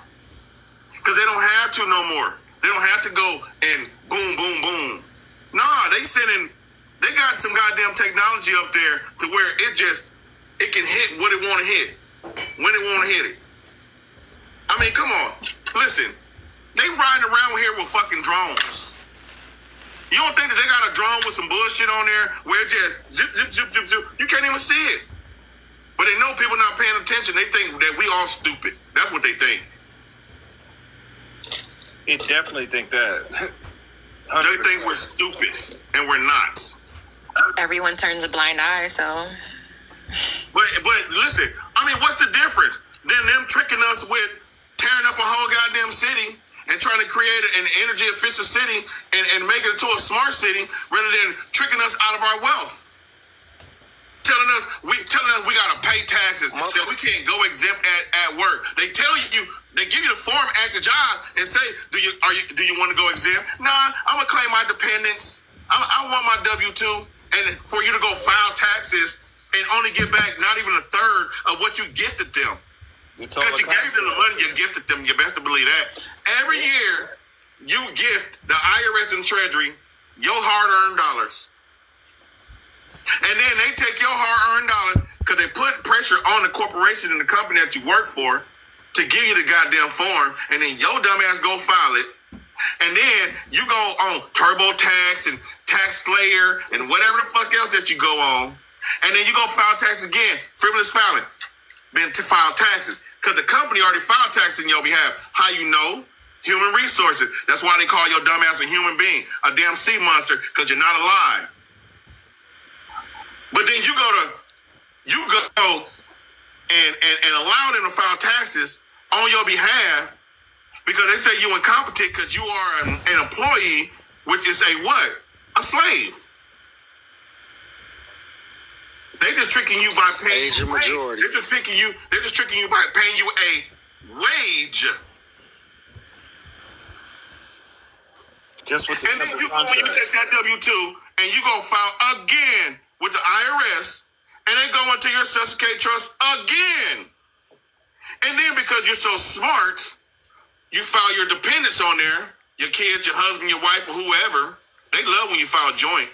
Because they don't have to no more. They don't have to go and boom, boom, boom. Nah, they got some goddamn technology up there to where it can hit what it want to hit when it want to hit it. I mean, come on. Listen, they riding around here with fucking drones. You don't think that they got a drone with some bullshit on there where it just zip, zip, zip, zip, zip? You can't even see it. But they know people not paying attention. They think that we all stupid. That's what they think. They definitely think that. They think we're stupid, and we're not. Everyone turns a blind eye, so. But listen, I mean, what's the difference? Then them tricking us with tearing up a whole goddamn city and trying to create an energy efficient city and make it into a smart city rather than tricking us out of our wealth. Telling us we gotta pay taxes, that we can't go exempt at work. They tell you, they give you the form at the job and say, do you want to go exempt? Nah, I'm gonna claim my dependents. I want my W-2, and for you to go file taxes and only get back not even a third of what you gifted them. Because you gave them the money, you gifted them. You best to believe that. Every year, you gift the IRS and Treasury your hard-earned dollars. And then they take your hard-earned dollars because they put pressure on the corporation and the company that you work for to give you the goddamn form, and then your dumb ass go file it. And then you go on TurboTax and TaxSlayer and whatever the fuck else that you go on. And then you go file taxes again, frivolous filing. Then to file taxes. Because the company already filed taxes in your behalf. How you know? Human resources. That's why they call your dumb ass a human being. A damn sea monster, because you're not alive. But then you go and allow them to file taxes on your behalf because they say you're incompetent because you are an employee, which is a what? A slave. They just tricking you by paying Asian you a wage. majority. They're just tricking you by paying you a wage. Just with the And then simple when you concept. take that W-2 and you go file again with the IRS and they go into your Social Security trust again. And then because you're so smart, you file your dependents on there, your kids, your husband, your wife, or whoever. They love when you file joint.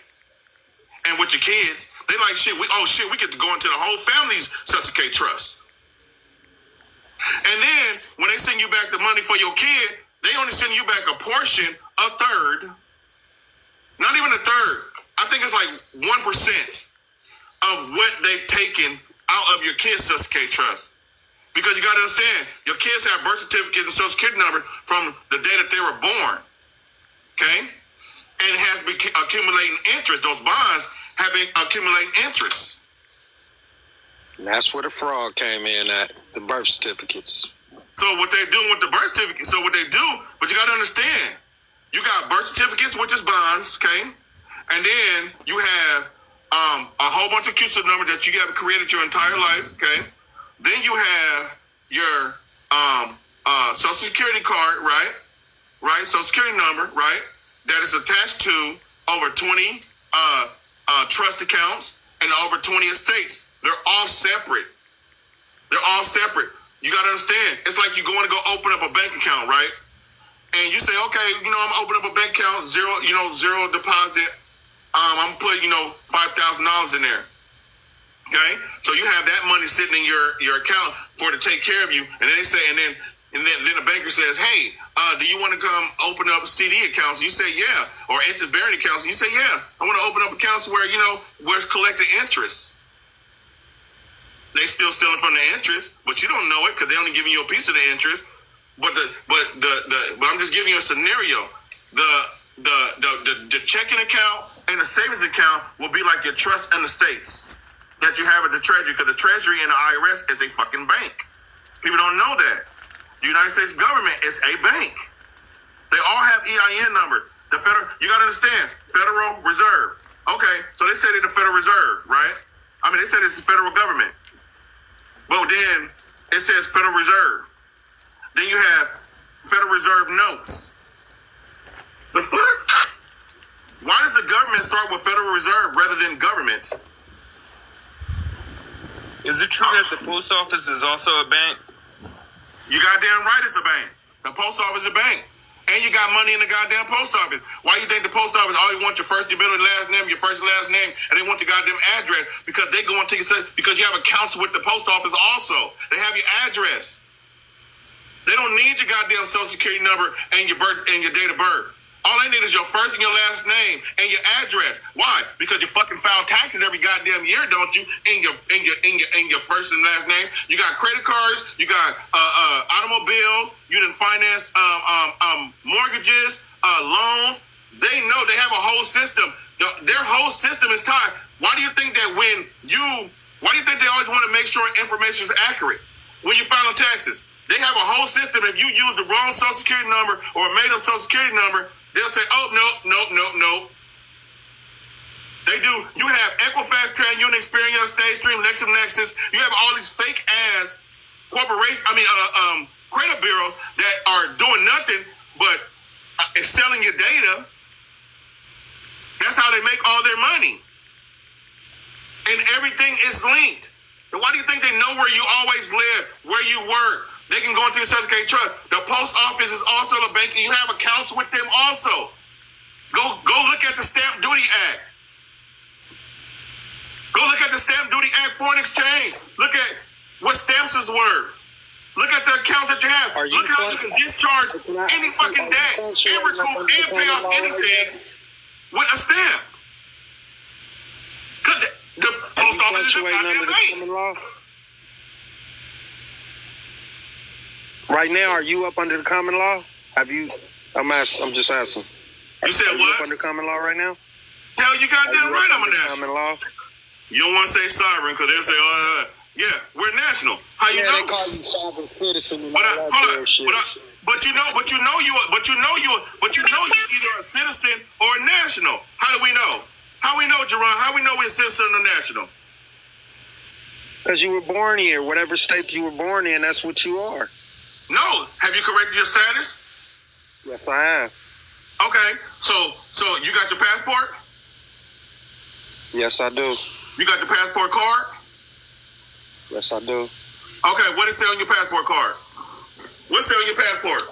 And with your kids, they like, shit, we get to go into the whole family's Social Security trust. And then when they send you back the money for your kid, they only send you back a portion, a third. Not even a third. I think it's like 1% of what they've taken out of your kid's Social Security trust. Because you got to understand, your kids have birth certificates and Social Security number from the day that they were born. Okay? And it has been accumulating interest. Those bonds have been accumulating interest. And that's where the fraud came in at, the birth certificates. So what they're doing with the birth certificate, but you got to understand, you got birth certificates, which is bonds, okay? And then you have a whole bunch of CUSIP numbers that you have created your entire life, okay? Then you have your Social Security card, right? Right? Social Security number, right? That is attached to over 20 trust accounts and over 20 estates. They're all separate. You got to understand. It's like you're going to go open up a bank account, right? And you say, okay, I'm opening up a bank account, zero deposit. I'm going to put, $5,000 in there. Okay? So you have that money sitting in your account for to take care of you. And then they say, and then the banker says, hey, do you want to come open up CD accounts? You say, yeah. Or interest-bearing accounts. And you say, yeah. I want to open up accounts where, where it's collected interest. They still stealing from the interest, but you don't know it because they're only giving you a piece of the interest. But I'm just giving you a scenario. The checking account and the savings account will be like your trust and estates that you have at the Treasury, because the Treasury and the IRS is a fucking bank. People don't know that. The United States government is a bank. They all have EIN numbers. The federal, you got to understand, Federal Reserve. Okay, so they say they're the Federal Reserve, right? They said it's the federal government. But then it says Federal Reserve. Then you have Federal Reserve notes. The fuck? Why does the government start with Federal Reserve rather than government? Is it true that the post office is also a bank? You goddamn right it's a bank. The post office is a bank. And you got money in the goddamn post office. Why you think the post office all you want your first, your middle, and last name, your first and last name, and they want the goddamn address because they go and take your, because you have accounts with the post office also. They have your address. They don't need your goddamn Social Security number and your birth and your date of birth. All they need is your first and your last name and your address. Why? Because you fucking file taxes every goddamn year, don't you? In your first and last name. You got credit cards. You got automobiles. You didn't finance mortgages, loans. They know they have a whole system. Their whole system is tied. Why do you think that why do you think they always want to make sure information is accurate when you file taxes? They have a whole system. If you use the wrong Social Security number or a made up Social Security number, they'll say, oh, no. They do. You have Equifax, TransUnion, Experian, StateStream, LexisNexis. You have all these fake ass corporations, credit bureaus that are doing nothing but selling your data. That's how they make all their money. And everything is linked. And why do you think they know where you always live, where you work? They can go into your Social Security trust. The post office is also a bank, and you have accounts with them also. Go look at the Stamp Duty Act. Go look at the Stamp Duty Act, foreign exchange. Look at what stamps is worth. Look at the accounts that you have. Look how you can discharge any fucking debt and recoup and pay off anything with a stamp. Because the post office is a goddamn bank. Right now, are you up under the common law? I'm just asking. You said are what? You up under common law right now? Hell, you goddamn right I'm a national. Common law? You don't want to say sovereign because they'll say, yeah, we're national. How you know? They call you sovereign citizen and But all that bullshit. you know you're either a citizen or a national. How do we know? How we know, Jerron? How we know we're a citizen or national? Because you were born here. Whatever state you were born in, that's what you are. No. Have you corrected your status? Yes, I have. Okay. So you got your passport? Yes, I do. You got your passport card? Yes, I do. Okay, what does it say on your passport card? What's it on your passport?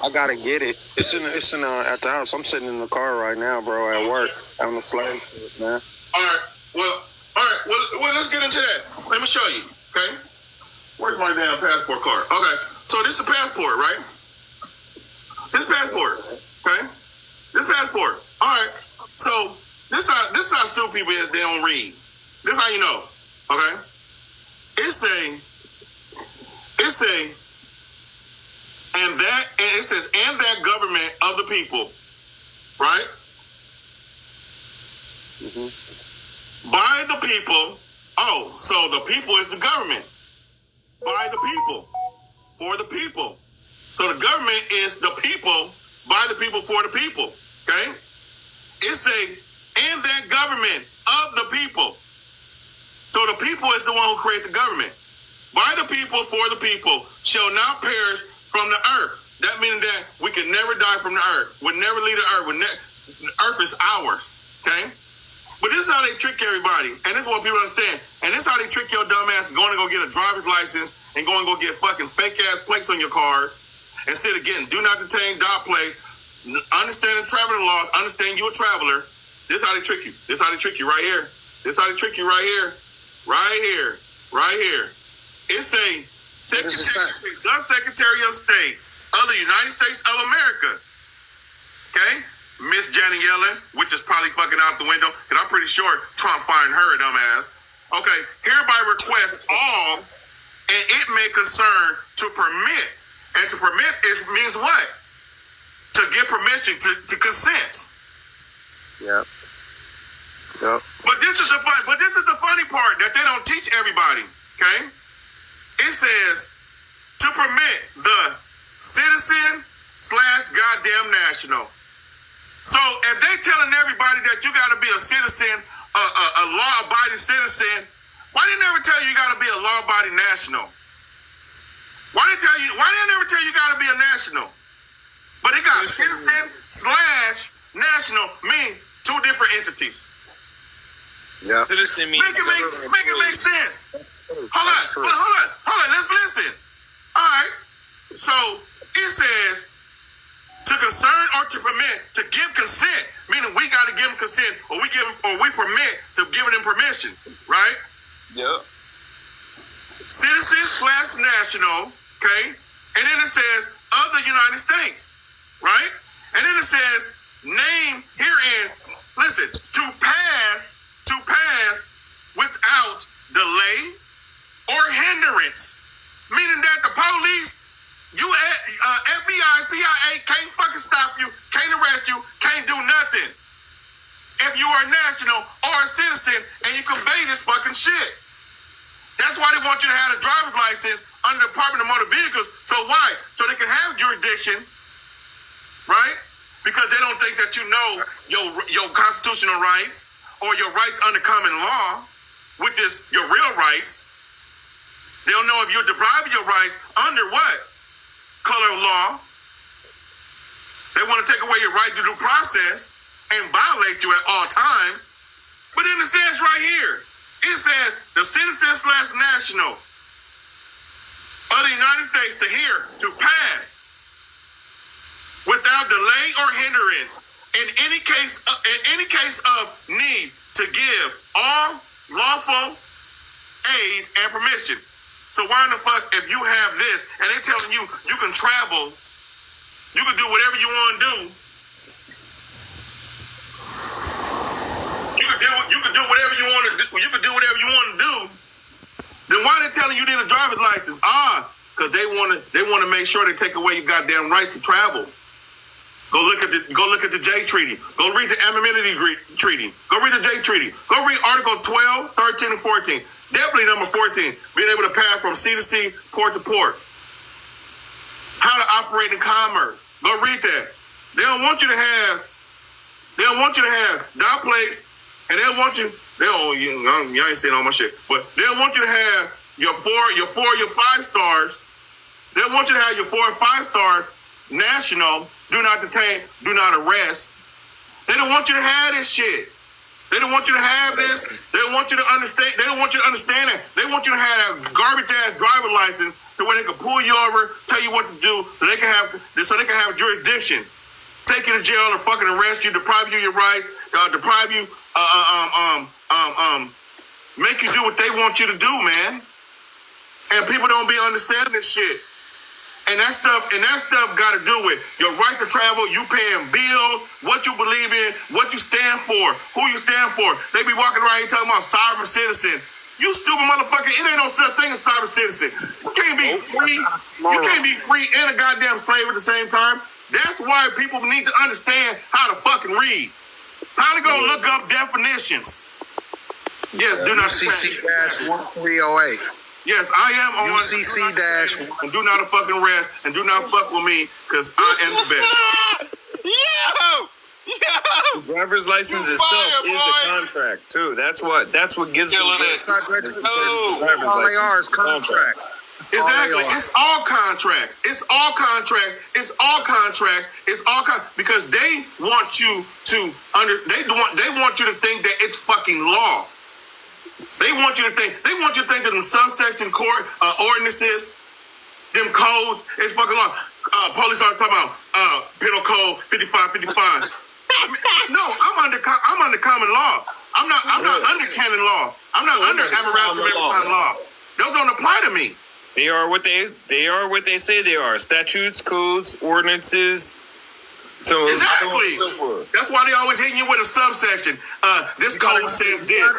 I gotta get it. It's in at the house. I'm sitting in the car right now, bro, at work. I'm a slave ship, man. All right. Well, let's get into that. Let me show you. Okay. Where's my damn passport card? Okay. So this is a passport, right? This passport. Okay. This passport. All right. So this is how stupid people is. They don't read. This is how you know. Okay. It says that government of the people, right? Mm-hmm. By the people. Oh, so the people is the government. By the people. For the people. So the government is the people, by the people, for the people. Okay? It's and that government of the people. So the people is the one who created the government. By the people, for the people, shall not perish from the earth. That means that we can never die from the earth. We'll never leave the earth. The earth is ours. Okay? But this is how they trick everybody. And this is what people understand. And this is how they trick your dumb ass going to go get a driver's license and going to go get fucking fake ass plates on your cars. Instead of getting do not detain, dot plate, understanding traveler laws, understanding you're a traveler. This is how they trick you. This is how they trick you right here. This is how they trick you right here. Right here. Right here. It's a Secretary of State of the United States of America. Okay? Miss Janet Yellen, which is probably fucking out the window, because I'm pretty sure Trump firing her, dumbass. Okay, hereby request all, and it may concern to permit. And to permit means what? To give permission, to consent. Yep. Yep. But this is the funny part that they don't teach everybody. Okay? It says to permit the citizen / goddamn national. So if they telling everybody that you got to be a citizen, a law-abiding citizen, why they never tell you got to be a law-abiding national? Why they never tell you got to be a national? But they got citizen / national mean two different entities. Yeah. Citizen means Make it make sense. Hold on. Let's listen. All right. So it says to concern or to permit, to give consent, meaning we got to give them consent, or we permit to giving them permission, right? Yep. Citizen / national, okay? And then it says of the United States, right? And then it says name herein, listen, to pass without delay or hindrance, meaning that the police, FBI, CIA can't fucking stop you, can't arrest you, can't do nothing if you are a national or a citizen and you convey this fucking shit. That's why they want you to have a driver's license under the Department of Motor Vehicles. So why? So they can have jurisdiction, right? Because they don't think that you know your constitutional rights or your rights under common law, which is your real rights. They don't know if you're depriving your rights under what? Color of law. They want to take away your right to due process and violate you at all times. But then it says right here, it says the citizen / national of the United States to pass without delay or hindrance in any case of need to give all lawful aid and permission. So why in the fuck, if you have this and they're telling you you can travel, you can do whatever you want to do, you can do whatever you want to do, you can do whatever you want to do, then why they telling you need a driver's license? Because they want to make sure they take away your goddamn rights to travel. Go look at the J Treaty. Go read the Amenity Treaty. Go read the J Treaty. Go read Article 12, 13, and 14. Definitely number 14, being able to pass from sea to sea, port to port. How to operate in commerce. Go read that. They don't want you to have dot plates, and y'all ain't saying all my shit, but they don't want you to have your 5 stars. They want you to have your 4 or 5 stars national, do not detain, do not arrest. They don't want you to have this shit. They don't want you to have this. They don't want you to understand. They don't want you to understand it. They want you to have a garbage ass driver license to where they can pull you over, tell you what to do, so they can have jurisdiction, take you to jail or fucking arrest you, deprive you of your rights, deprive you, make you do what they want you to do, man. And people don't be understanding this shit. And that stuff got to do with your right to travel, you paying bills, what you believe in, what you stand for, who you stand for. They be walking around here talking about sovereign citizen. You stupid motherfucker, it ain't no such thing as sovereign citizen. You can't be free. You can't be free and a goddamn slave at the same time. That's why people need to understand how to fucking read. How to go look up definitions. Yes, do not UCC-1308. Yes, I am on UCC- and do not fucking rest and do not fuck with me because I am the best. The driver's license itself is a contract too. That's what gives them It's not registered. All they are is contract. Exactly. It's all contracts. It's all contracts. It's all contracts. It's all because they want you to they want you to think that it's fucking law. They want you to think that them subsection court ordinances, them codes, it's fucking law. Police are talking about penal code 5555. No, I'm under common law. I'm not under canon law. I'm not under Amarato law. Those don't apply to me. They are what they say they are. Statutes, codes, ordinances. So exactly. So that's why they always hitting you with a subsection. This code says this.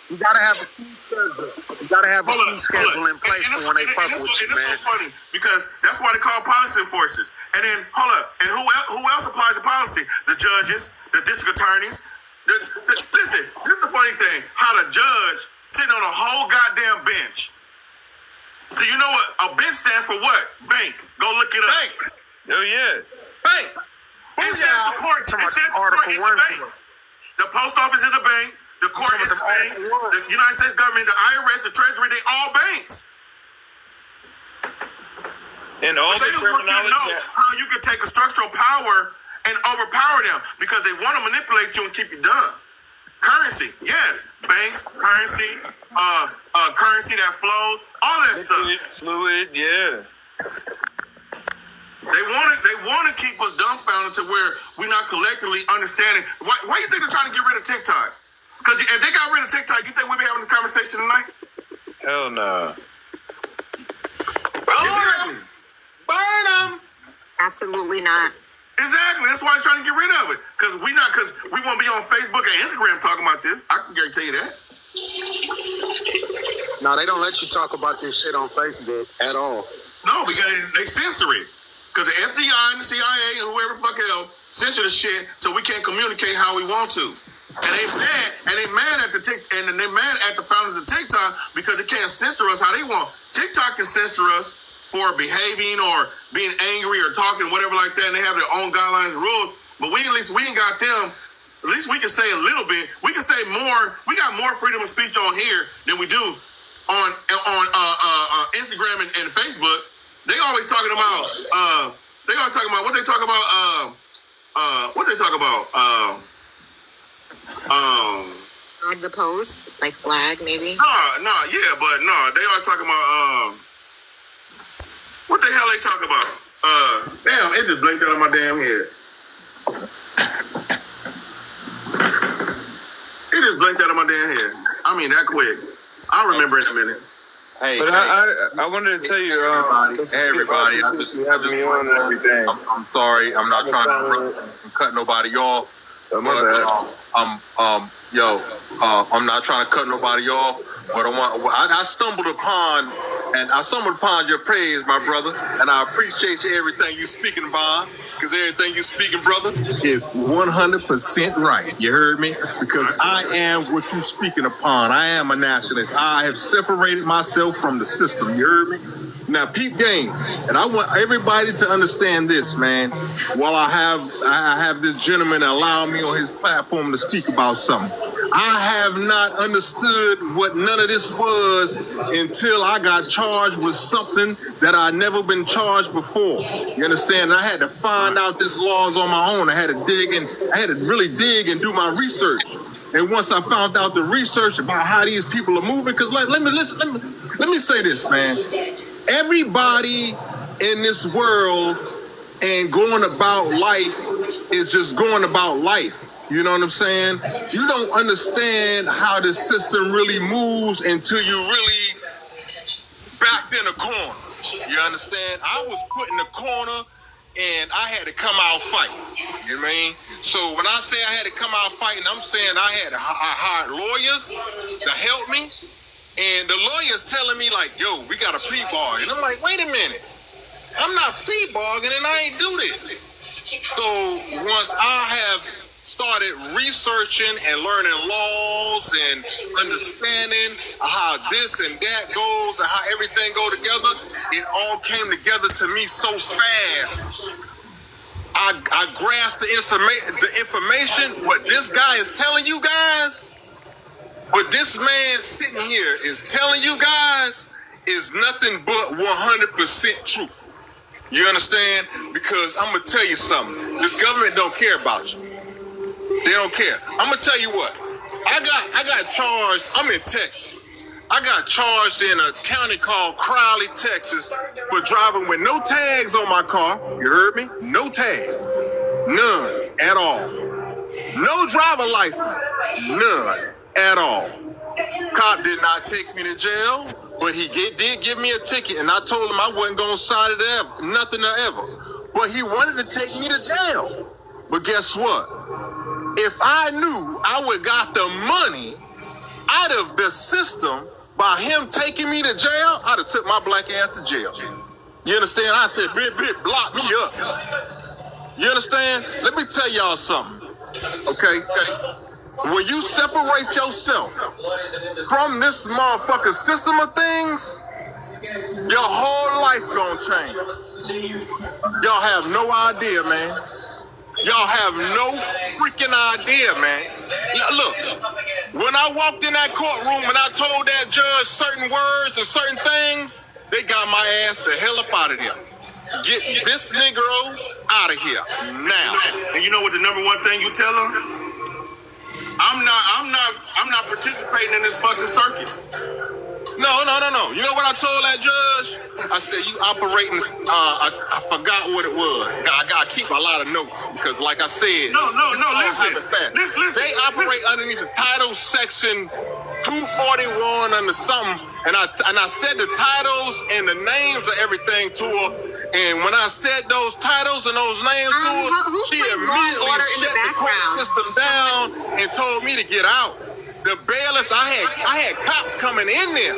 You gotta have a fee schedule. You gotta have a fee schedule in place for when they fuck with you, man. It's so funny because that's why they call policy enforcers. And then hold up, and who else applies the policy? The judges, the district attorneys. Listen, this is the funny thing: how the judge sitting on a whole goddamn bench. Do you know what a bench stands for? What? Bank. Go look it up. Bank. Oh yeah. Bank. It says the court. It says the court is a bank. The post office is a bank. The court is a bank. The United States government, the IRS, the Treasury, they all banks. And all But they the don't want you to terminology. know how you can take a structural power and overpower them because they want to manipulate you and keep you dumb. Currency, yes. Banks, currency, currency that flows, all that stuff. Fluid, yeah. They want to keep us dumbfounded to where we're not collectively understanding. Why you think they're trying to get rid of TikTok? Because if they got rid of TikTok, you think we'd be having this conversation tonight? Hell no. Exactly. Burn them. Absolutely not. Exactly. That's why they're trying to get rid of it. Because we won't be on Facebook and Instagram talking about this. I can guarantee you that. No, they don't let you talk about this shit on Facebook at all. No, because they censor it. Because the FBI and the CIA and whoever the fuck else censor the shit so we can't communicate how we want to. And they mad at the founders of TikTok because they can't censor us how they want. TikTok can censor us for behaving or being angry or talking whatever like that, and they have their own guidelines and rules. But we ain't got them. At least we can say a little bit. We can say more. We got more freedom of speech on here than we do on Instagram and Facebook. They always talking about what they talk about. Flag the post, like flag maybe. No, they are talking about what the hell they talk about? Damn, it just blinked out of my damn head. It just blinked out of my damn head. I mean that quick. I'll remember in a minute. Hey, But I wanted to tell you, everybody, I just having me on and everything. I'm sorry. I'm not trying to cut nobody off. Oh, my bad. I'm not trying to cut nobody off, but I stumbled upon your praise, my brother, and I appreciate everything you speaking about, because everything you speaking, brother, is 100% right. You heard me? Because I am what you speaking upon. I am a nationalist. I have separated myself from the system. You heard me? Now, peep game, and I want everybody to understand this, man. While I have this gentleman allow me on his platform to speak about something, I have not understood what none of this was until I got charged with something that I never been charged before. You understand? I had to find out this laws on my own. I had to really dig and do my research. And once I found out the research about how these people are moving, because let me say this, man. Everybody in this world and going about life is just going about life. You know what I'm saying? You don't understand how the system really moves until you really backed in a corner. You understand? I was put in a corner and I had to come out fighting. You know what I mean? So when I say I had to come out fighting, I'm saying I hired lawyers to help me. And the lawyer's telling me like, yo, we got a plea bargain. And I'm like, wait a minute. I'm not plea bargaining and I ain't do this. So once I have started researching and learning laws and understanding how this and that goes and how everything go together, it all came together to me so fast. I grasped the information, what this guy is telling you guys, what this man sitting here is telling you guys is nothing but 100% truth. You understand? Because I'm going to tell you something. This government don't care about you. They don't care. I'm going to tell you what. I got charged. I'm in Texas. I got charged in a county called Crowley, Texas for driving with no tags on my car. You heard me? No tags. None at all. No driver license. None at all. Cop did not take me to jail, but he did give me a ticket, and I told him I wasn't going to sign it ever, nothing ever. But he wanted to take me to jail. But guess what? If I knew I would got the money out of the system by him taking me to jail, I'd have took my black ass to jail. You understand? I said, bitch, block me up. You understand? Let me tell y'all something. Okay? When you separate yourself from this motherfucking system of things, your whole life gonna change. Y'all have no idea, man. Y'all have no freaking idea, man. Look, when I walked in that courtroom and I told that judge certain words and certain things, they got my ass the hell up out of there. Get this Negro out of here now. And you know what the number one thing you tell them? I'm not participating in this fucking circus. No. You know what I told that judge? I said, you operating, I forgot what it was. I gotta keep a lot of notes because like I said, listen. They operate underneath the title section 241 under something. And I said the titles and the names of everything to her. And when I said those titles and those names to her, she immediately shut the court system down and told me to get out. The bailiffs, I had cops coming in there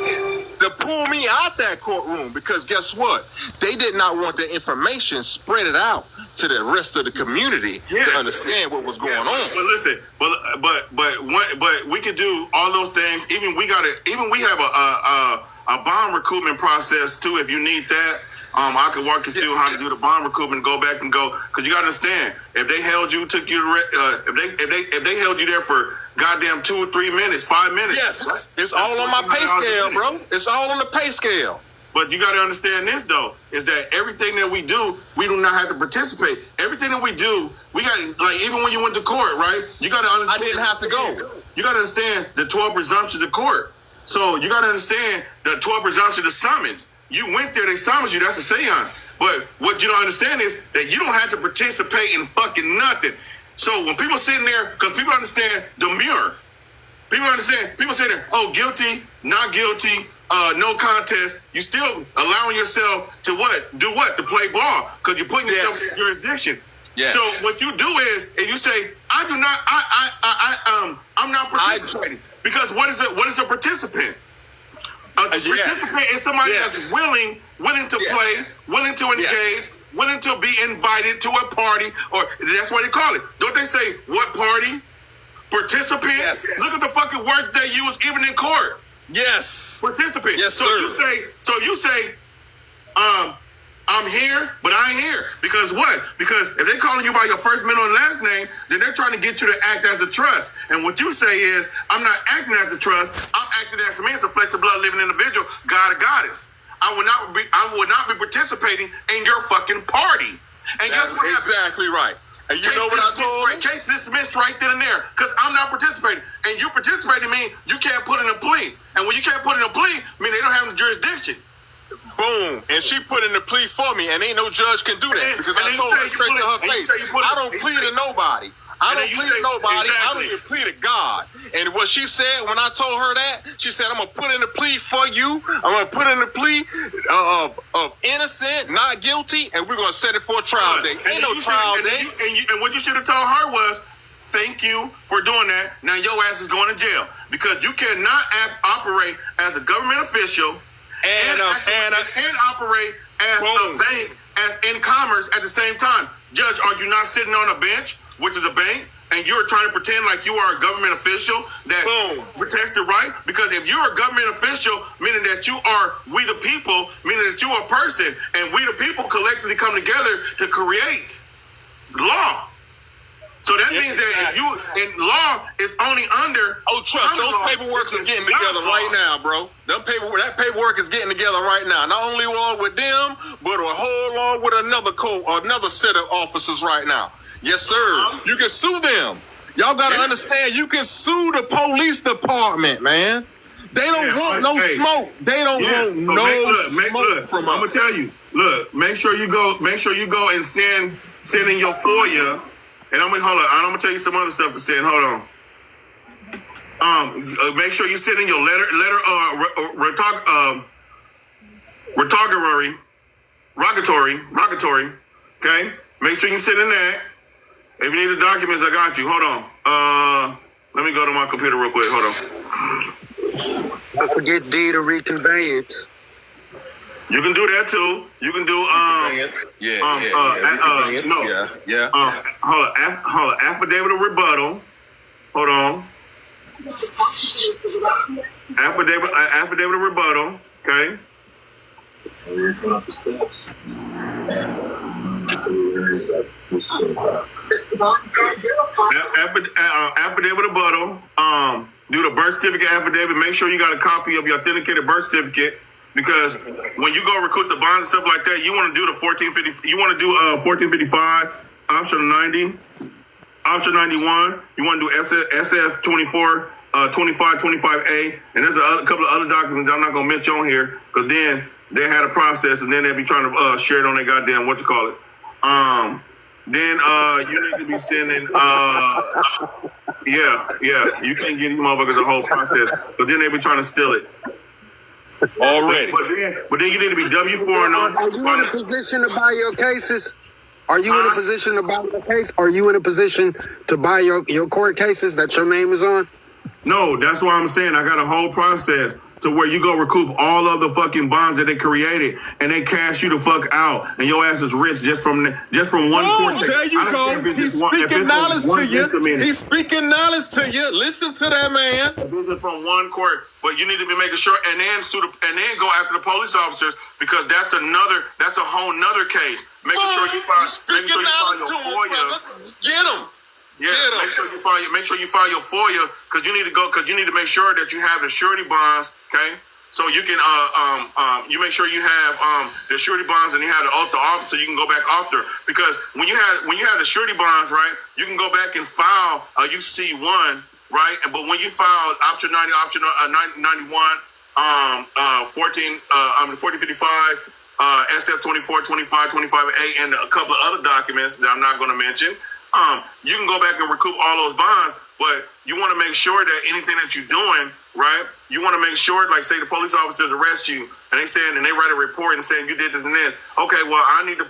to pull me out that courtroom because guess what? They did not want the information spread it out to the rest of the community to understand what was going on. But listen, but we could do all those things. Even we have a bond recoupment process too. If you need that. I could walk you through how to do the bond recoupment, go back and go, because you gotta understand, if they held you, took you, if they held you there for goddamn 2 or 3 minutes, 5 minutes. Yes, right? It's all on my pay scale, bro. It's all on the pay scale. But you gotta understand this though, is that everything that we do not have to participate. Everything that we do, we got like even when you went to court, right? You gotta understand. I didn't have to go. You gotta understand the 12 presumptions of court. So you gotta understand the 12 presumptions of summons. You went there, they summoned you, that's a seance. But what you don't understand is that you don't have to participate in fucking nothing. So when people sitting there, because people understand demur. People say there, oh, guilty, not guilty, no contest. You still allowing yourself to what? Do what? To play ball, because you're putting yourself in jurisdiction. Yeah. So what you do is you say, I'm not participating. Because what is a participant? A participant is somebody that's willing to play, willing to engage, willing to be invited to a party, or that's what they call it. Don't they say what party? Participant? Yes. Look at the fucking words they use even in court. Yes. Participant. Yes, so sir. you say, I'm here, but I ain't here. Because what? Because if they're calling you by your first, middle, and last name, then they're trying to get you to act as a trust. And what you say is, I'm not acting as a trust. I'm acting as me, as a flesh and blood living individual, God or goddess. I would not be participating in your fucking party. And guess That's what happened? exactly right. And you know what I told him? Case dismissed right then and there, because I'm not participating. And you participating mean you can't put in a plea. And when you can't put in a plea, mean they don't have the jurisdiction. Boom. And she put in the plea for me, and ain't no judge can do that because I and told her you straight to her and you face. say you put it- I don't plea to nobody. I And don't then you plea say- to nobody. I don't exactly. even plea to God. And what she said when I told her that, she said, I'm going to put in the plea for you. I'm going to put in the plea of innocent, not guilty, and we're going to set it for a trial date. Ain't no trial date. And what you should have told her was, thank you for doing that. Now your ass is going to jail. Because you cannot operate as a government official and operate as Boom. a bank in commerce at the same time. Judge, are you not sitting on a bench, which is a bank, and you're trying to pretend like you are a government official that Boom. protects the right? Because if you're a government official, meaning that you are we the people, meaning that you are a person, and we the people collectively come together to create law. So that means that if you in law is only under Trust, those paperwork is getting together right now, bro. That paperwork is getting together right now. Not only along with them, but a whole along with another set of officers right now. Yes, sir. You can sue them. Y'all gotta understand. You can sue the police department, man. They don't want no smoke. They don't want no smoke from us. I'm gonna tell you. Look, make sure you go and send in your FOIA. And I'm gonna tell you some other stuff to send. Hold on. Make sure you send in your rogatory. Okay. Make sure you send in that. If you need the documents, I got you. Hold on. Let me go to my computer real quick. Hold on. Don't forget deed of reconveyance. You can do that too. You can do hold on. Affidavit of rebuttal. Hold on. Affidavit of rebuttal. Okay. Affidavit of rebuttal. Do the birth certificate affidavit. Make sure you got a copy of your authenticated birth certificate. Because when you go recruit the bonds and stuff like that, you want to do the 1450. You want to do 1455, option 90, option 91. You want to do SF 24, 25, 25A, and there's a couple of other documents I'm not gonna mention on here, because then they had a process, and then they'll be trying to share it on their goddamn Then you need to be sending you can't get these motherfuckers the whole process, but then they be trying to steal it. Already. But then you need to be W4 and Are you in a position to buy your cases? Are you in a position to buy your case? Are you in a position to buy your court cases that your name is on? No, that's why I'm saying I got a whole process to where you go recoup all of the fucking bonds that they created, and they cash you the fuck out, and your ass is rich just from one court case. There you go. He's speaking knowledge to you. He's speaking knowledge to you. Listen to that man. This is from one court, but you need to be making sure, and then go after the police officers, because that's a whole nother case. Making sure you file your FOIA. Get him. Yeah, make sure you file your FOIA, because you need to make sure that you have the surety bonds, okay? So you can you make sure you have the surety bonds, and you have the oath to office, so you can go back after. Because when you have the surety bonds, right, you can go back and file a UC1, right? But when you file option 90, option 91, 1455, SF 24, 25, 25A, and a couple of other documents that I'm not going to mention. You can go back and recoup all those bonds, but you want to make sure that anything that you're doing, right, you want to make sure, like, say the police officers arrest you, and they write a report and saying you did this and this. Okay, well, I need to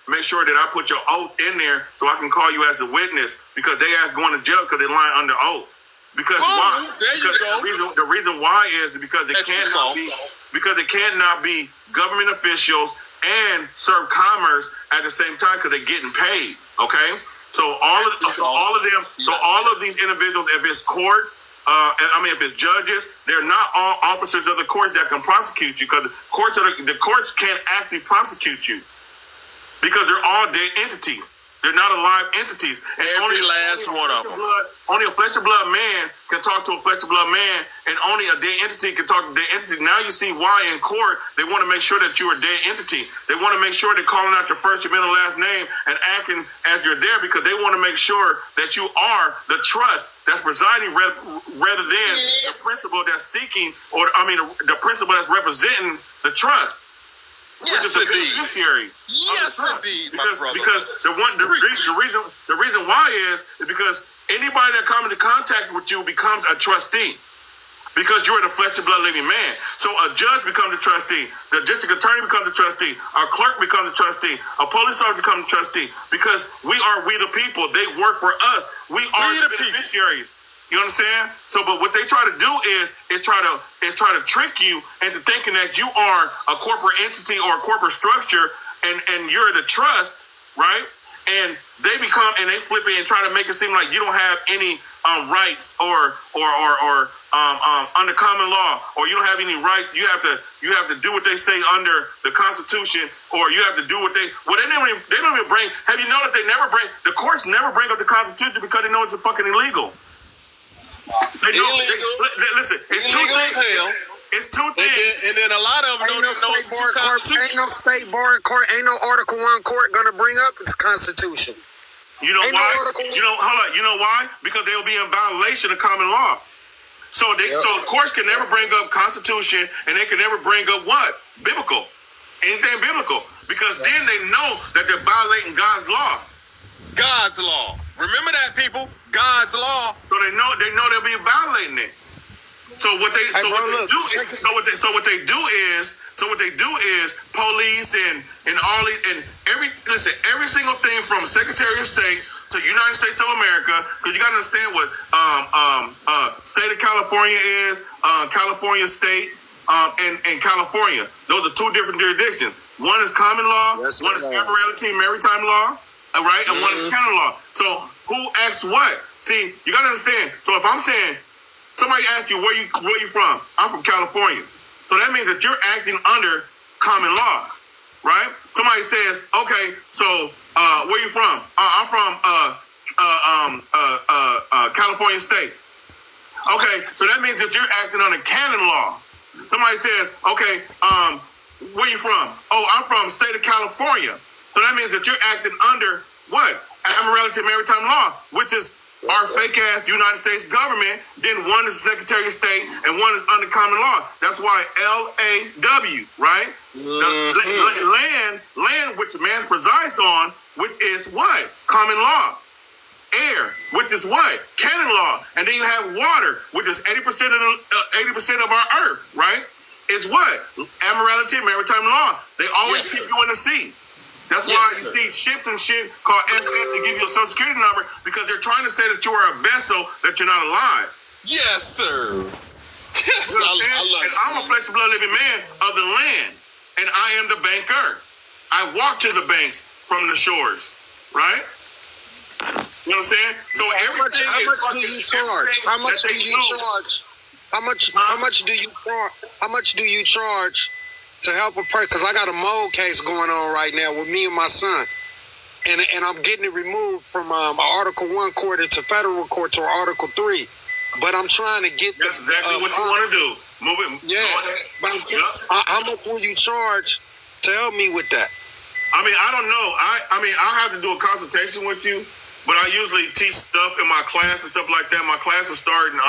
make sure that I put your oath in there so I can call you as a witness, because they ask going to jail because they're lying under oath. Because why? Because the reason why is because it cannot be government officials and serve commerce at the same time, because they're getting paid. Okay. So all of these individuals, if it's courts, if it's judges, they're not all officers of the court that can prosecute you, because the courts can't actually prosecute you. because they're all dead entities. They're not alive entities. And Every last one of them. Only a flesh and blood man can talk to a flesh and blood man, and only a dead entity can talk to a dead entity. Now you see why in court they want to make sure that you're a dead entity. They want to make sure they're calling out your first, your middle, last name and acting as you're there because they want to make sure that you are the trust that's presiding rather than the principal that's seeking, the principal that's representing the trust. Yes, which is the indeed. beneficiary. Yes, indeed, my brother. Because the reason why is because anybody that comes into contact with you becomes a trustee. Because you're the flesh and blood living man. So a judge becomes a trustee. The district attorney becomes a trustee. A clerk becomes a trustee. A police officer becomes a trustee. Because we the people. They work for us. We are the beneficiaries. You understand? So, but what they try to do is try to trick you into thinking that you are a corporate entity or a corporate structure, and you're the trust, right? And they flip it and try to make it seem like you don't have any rights or under common law, or you don't have any rights. You have to do what they say under the Constitution, or you have to do what they don't even bring. Have you noticed the courts never bring up the Constitution because they know it's fucking illegal. Listen, it's two things. It's two things. And then a lot of them Ain't no state board court, ain't no Article 1 court gonna bring up its Constitution. You know Ain't why? no Article 1. You know why? Because they'll be in violation of common law. So courts can never bring up Constitution, and they can never bring up what? Biblical. Anything biblical. Because then they know that they're violating God's law. God's law. Remember that, people. God's law. So they know they'll be violating it. So what they do is police and all these and every single thing from Secretary of State to United States of America, because you got to understand what state of California is, California state, and California. Those are two different jurisdictions. One is common law, one is admiralty maritime law, right, and one is canon law. So who acts what? See, you got to understand. So if I'm saying somebody asks you where you from, I'm from California. So that means that you're acting under common law, right? Somebody says, okay, so where you from? I'm from California State. Okay, so that means that you're acting under canon law. Somebody says, okay, where you from? Oh, I'm from the state of California. So that means that you're acting under what? Admiralty maritime law, which is our fake ass United States government. Then one is the Secretary of State and one is under common law. That's why LAW, right? Land which man presides on, which is what? Common law. Air, which is what? Canon law. And then you have water, which is 80% of our earth, right? Is what? Admiralty maritime law. They always keep you in the sea. That's why you see ships and shit called SS to give you a social security number, because they're trying to say that you are a vessel, that you're not alive. Yes, sir. Yes, You know I love it. I'm a flesh and blood living man of the land, and I am the banker. I walk to the banks from the shores, right? You know what I'm saying? So How much do you charge? How much do you charge? How much do you charge to help a person? Because I got a mold case going on right now with me and my son, and I'm getting it removed from Article 1 court into federal court to Article 3. But I'm trying to get That's exactly what you want to do. Move it. Yeah. How much will you charge to help me with that? I mean, I don't know. I mean, I'll have to do a consultation with you, but I usually teach stuff in my class and stuff like that. My class is starting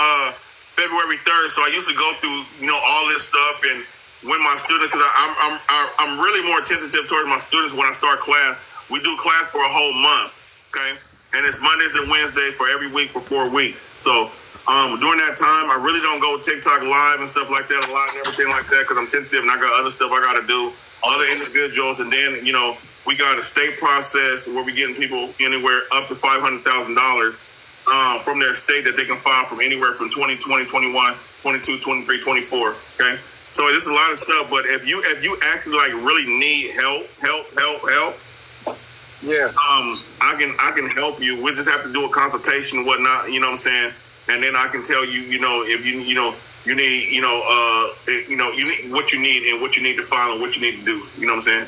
February 3rd, so I usually go through, all this stuff and when my students, because I'm really more attentive towards my students when I start class. We do class for a whole month, okay? And it's Mondays and Wednesdays for every week for 4 weeks. So during that time, I really don't go TikTok live and stuff like that a lot and everything like that, because I'm sensitive and I got other stuff I got to do, other individuals. And then, we got a state process where we're getting people anywhere up to $500,000 from their state that they can file from anywhere from 2020, 21, 22, 23, 24, okay? So there's a lot of stuff, but if you actually really need help, Yeah. I can help you. We just have to do a consultation and whatnot, you know what I'm saying? And then I can tell you, if you need, you need what you need and what you need to file and what you need to do, you know what I'm saying?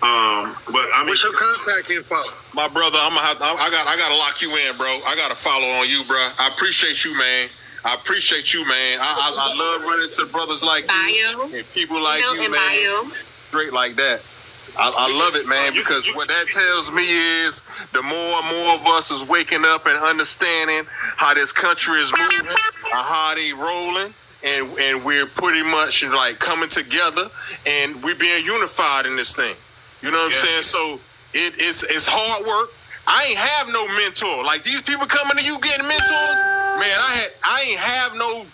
But I mean, What's your contact info? My brother, I gotta lock you in, bro. I gotta follow on you, bro. I appreciate you, man. I love running to brothers like you and people like you, man. Straight like that. I love it, man, because what that tells me is the more and more of us is waking up and understanding how this country is moving, how they rolling, and we're pretty much like coming together and we're being unified in this thing. You know what I'm saying? So it's hard work. I ain't have no mentor. Like these people coming to you getting mentors, man, I ain't have no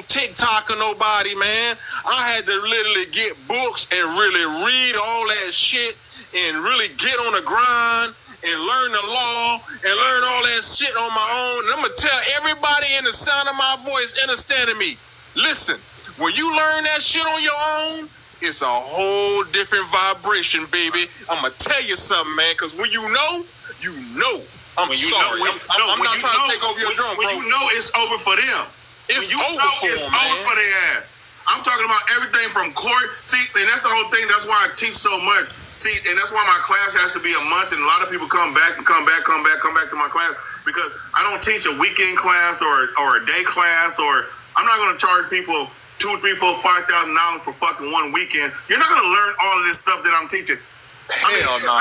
TikTok or nobody, man. I had to literally get books and really read all that shit and really get on the grind and learn the law and learn all that shit on my own. And I'm gonna tell everybody in the sound of my voice understanding me, listen, when you learn that shit on your own, it's a whole different vibration, baby. I'm gonna tell you something, man, because when you know, you know. I'm sorry. I'm not trying to take over your drum, bro. When you know it's over for them. It's when you over know for it's them, over man. for their ass. I'm talking about everything from court. See, and that's the whole thing. That's why I teach so much. See, and that's why my class has to be a month, and a lot of people come back to my class because I don't teach a weekend class or a day class, or I'm not going to charge people $2,000, $3,000, $4,000 for fucking one weekend. You're not going to learn all of this stuff that I'm teaching. Hell no.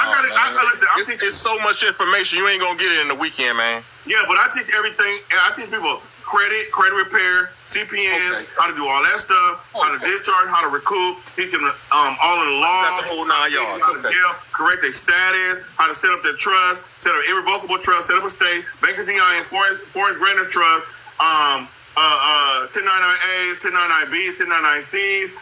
Listen, It's so much information, you ain't going to get it in the weekend, man. Yeah, but I teach everything. I teach people credit repair, CPNs, how to do all that stuff, how to discharge, how to recoup, teach them all of the law, Got the whole 9 yards. how to jail, correct their status, how to set up their trust, set up irrevocable trust, set up a state, bankruptcy and foreign grantor trust, 1099As, 1099Bs, 1099Cs,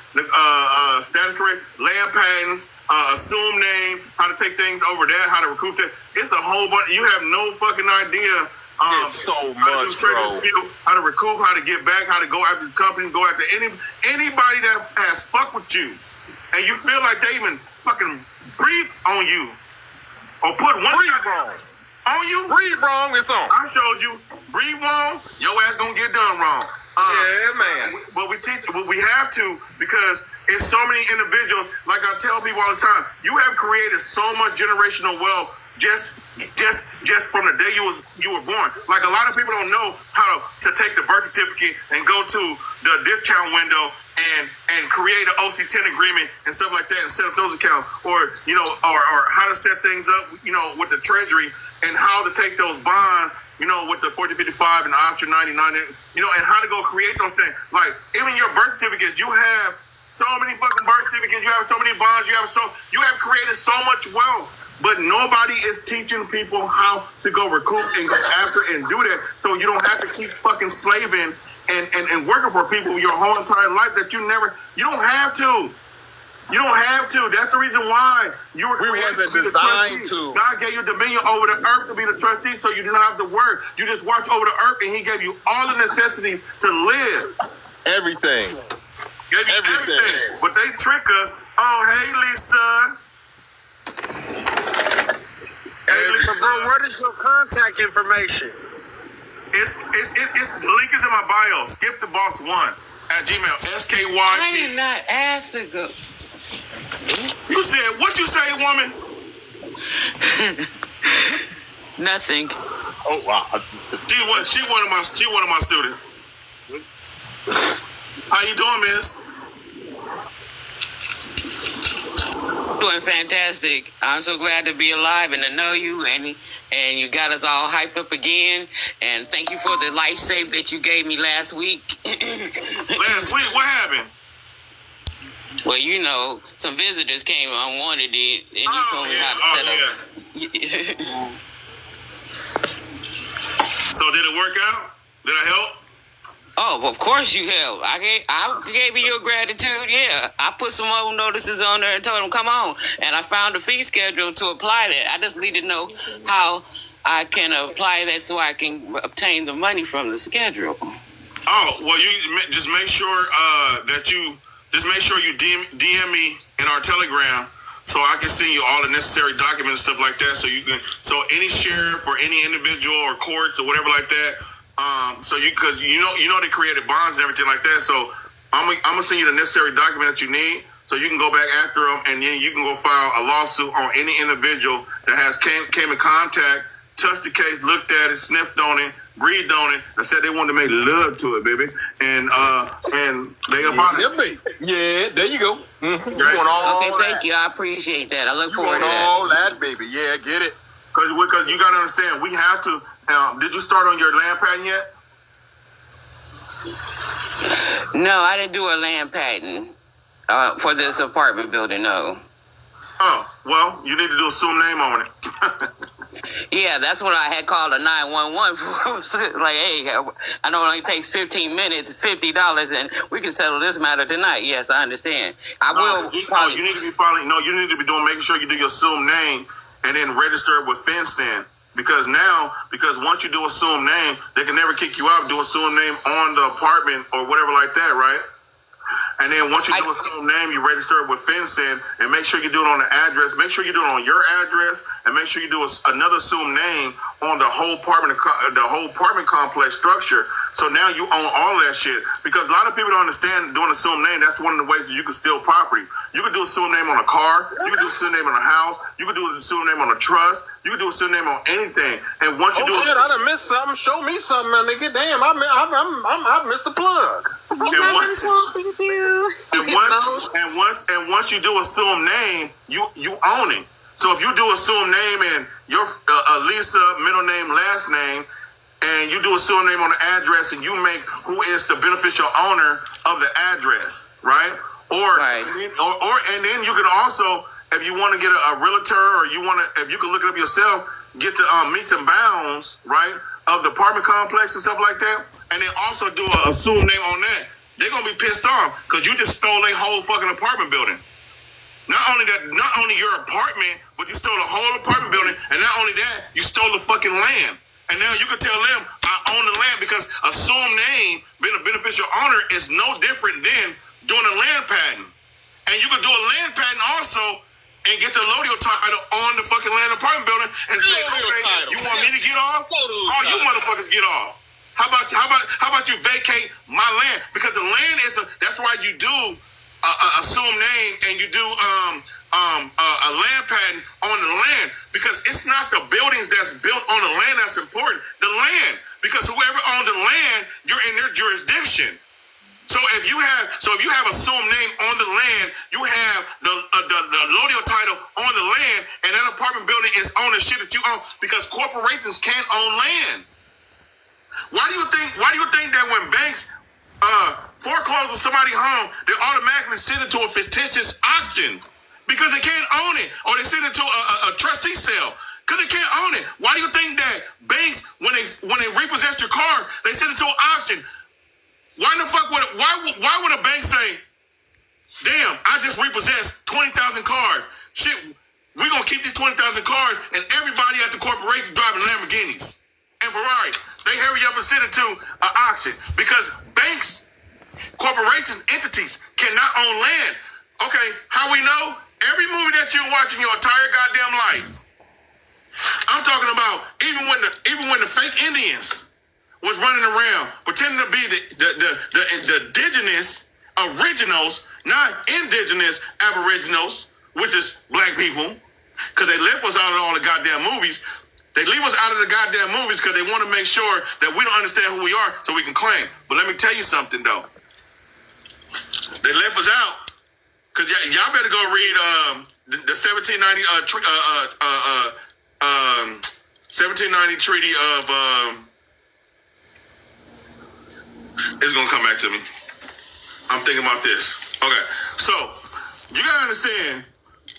status correct, land patents, assume name, how to take things over that, how to recoup that. It's a whole bunch. You have no fucking idea. It's so how to do much, trade bro. dispute, how to recoup, how to get back, how to go after the company, go after anybody that has fucked with you, and you feel like they even fucking breathe on you or put one on you. Breathe wrong, it's on. I showed you. Breathe wrong, your ass gonna get done wrong. Yeah, man. But we teach. But we have to, because it's so many individuals. Like I tell people all the time, you have created so much generational wealth just from the day you were born. Like a lot of people don't know how to take the birth certificate and go to the discount window and create an OC10 agreement and stuff like that and set up those accounts, or or how to set things up, with the Treasury, and how to take those bonds, with the 4055 and the option 99, and how to go create those things. Like even your birth certificates, you have so many fucking birth certificates, you have so many bonds, you have created so much wealth. But nobody is teaching people how to go recoup and go after and do that, so you don't have to keep fucking slaving and working for people your whole entire life that you don't have to. You don't have to. That's the reason why you were created to be the trustee. God gave you dominion over the earth to be the trustee, so you do not have to work. You just watch over the earth, and He gave you all the necessities to live. Everything. Gave you everything. But they trick us. Oh, hey, Lisa. So, bro, what is your contact information? It's the link is in my bio. Skip the boss 1 at Gmail. SKY. I did not ask to go. You said what you say, woman? Nothing. Oh wow. She one of my students. How you doing, miss? Doing fantastic. I'm so glad to be alive and to know you, and you got us all hyped up again. And thank you for the life save that you gave me last week. Last week, what happened? Well, some visitors came unwanted, and you told me how to set up. So did it work out? Did I help? Oh, of course you helped. I gave you your gratitude. Yeah, I put some old notices on there and told them come on, and I found a fee schedule to apply that. I just need to know how I can apply that so I can obtain the money from the schedule. Oh, well, you just make sure you DM me in our Telegram so I can send you all the necessary documents and stuff like that. So any sheriff or any individual or courts or whatever like that. Because they created bonds and everything like that. So I'm gonna send you the necessary document that you need So you can go back after them, and then you can go file a lawsuit on any individual that has came in contact, touched the case, looked at it, sniffed on it, breathed on it, and said they wanted to make love to it, baby. And they about it. baby. Yeah, there you go. Mm-hmm. Right. Okay, thank you. I appreciate that. I look forward to that. All that, baby. Yeah, get it. Because you got to understand, we have to. Did you start on your land patent yet? No, I didn't do a land patent for this apartment building, no. Oh, well, you need to do assume name on it. Yeah, that's what I had called a 911 for. Like, hey, I know it only takes 15 minutes, $50, and we can settle this matter tonight. Yes, I understand. I will. You need to be filing. No, you need to be making sure you do your assume name and then register it with FinCEN. Because once you do assume name, they can never kick you out. Do assume name on the apartment or whatever like that, right? And then once you do assume name, you register it with FinCEN and make sure you do it on the address. Make sure you do it on your address, and make sure you do another assume name on the whole apartment complex structure. So now you own all of that shit. Because a lot of people don't understand doing assume name. That's one of the ways that you can steal property. You can do assume name on a car. You can do assume name on a house. You can do assume name on a trust. You can do assume name on anything. And once you do shit, I done missed something. Show me something, my nigga. Damn, I missed the plug. And once you do assume name, you own it. So if you do assume name and your Lisa middle name, last name, and you do assume name on the address, and you make who is the beneficial owner of the address, right? Or and then you can also, if you want to get a realtor, or if you can look it up yourself, get the meets and bounds, right, of the apartment complex and stuff like that, and then also do a assume name on that. They're gonna be pissed off because you just stole a whole fucking apartment building. Not only your apartment, but you stole the whole apartment building, and not only that, you stole the fucking land. And now you can tell them, I own the land, because assumed name, being a beneficial owner, is no different than doing a land patent. And you can do a land patent also and get the Lodio title on the fucking land apartment building and say, okay, you want me to get off? Oh, you motherfuckers get off. How about you vacate my land? Because the land that's why you do assume name, and you do a land patent on the land, because it's not the buildings that's built on the land that's important. The land, because whoever owns the land, you're in their jurisdiction. So if you have assumed name on the land, you have the Lodio title on the land, and that apartment building is on the shit that you own, because corporations can't own land. Why do you think that when banks foreclose on somebody's home, they automatically send it to a fictitious auction? Because they can't own it, or they send it to a trustee sale because they can't own it. Why do you think that banks, when they repossess your car, they send it to an auction? Why would a bank say, "Damn, I just repossessed 20,000 cars. Shit, we're gonna keep these 20,000 cars, and everybody at the corporation driving Lamborghinis and Ferraris." They hurry up and send it to an auction because banks, corporations, entities cannot own land. Okay, how we know? Every movie that you're watching your entire goddamn life. I'm talking about even when the fake Indians was running around pretending to be the indigenous originals, not indigenous aboriginals, which is black people, because they left us out of all the goddamn movies. They leave us out of the goddamn movies because they want to make sure that we don't understand who we are so we can claim. But let me tell you something, though. They left us out because y'all better go read the 1790 1790 Treaty of. It's gonna come back to me. I'm thinking about this. Okay, so you gotta understand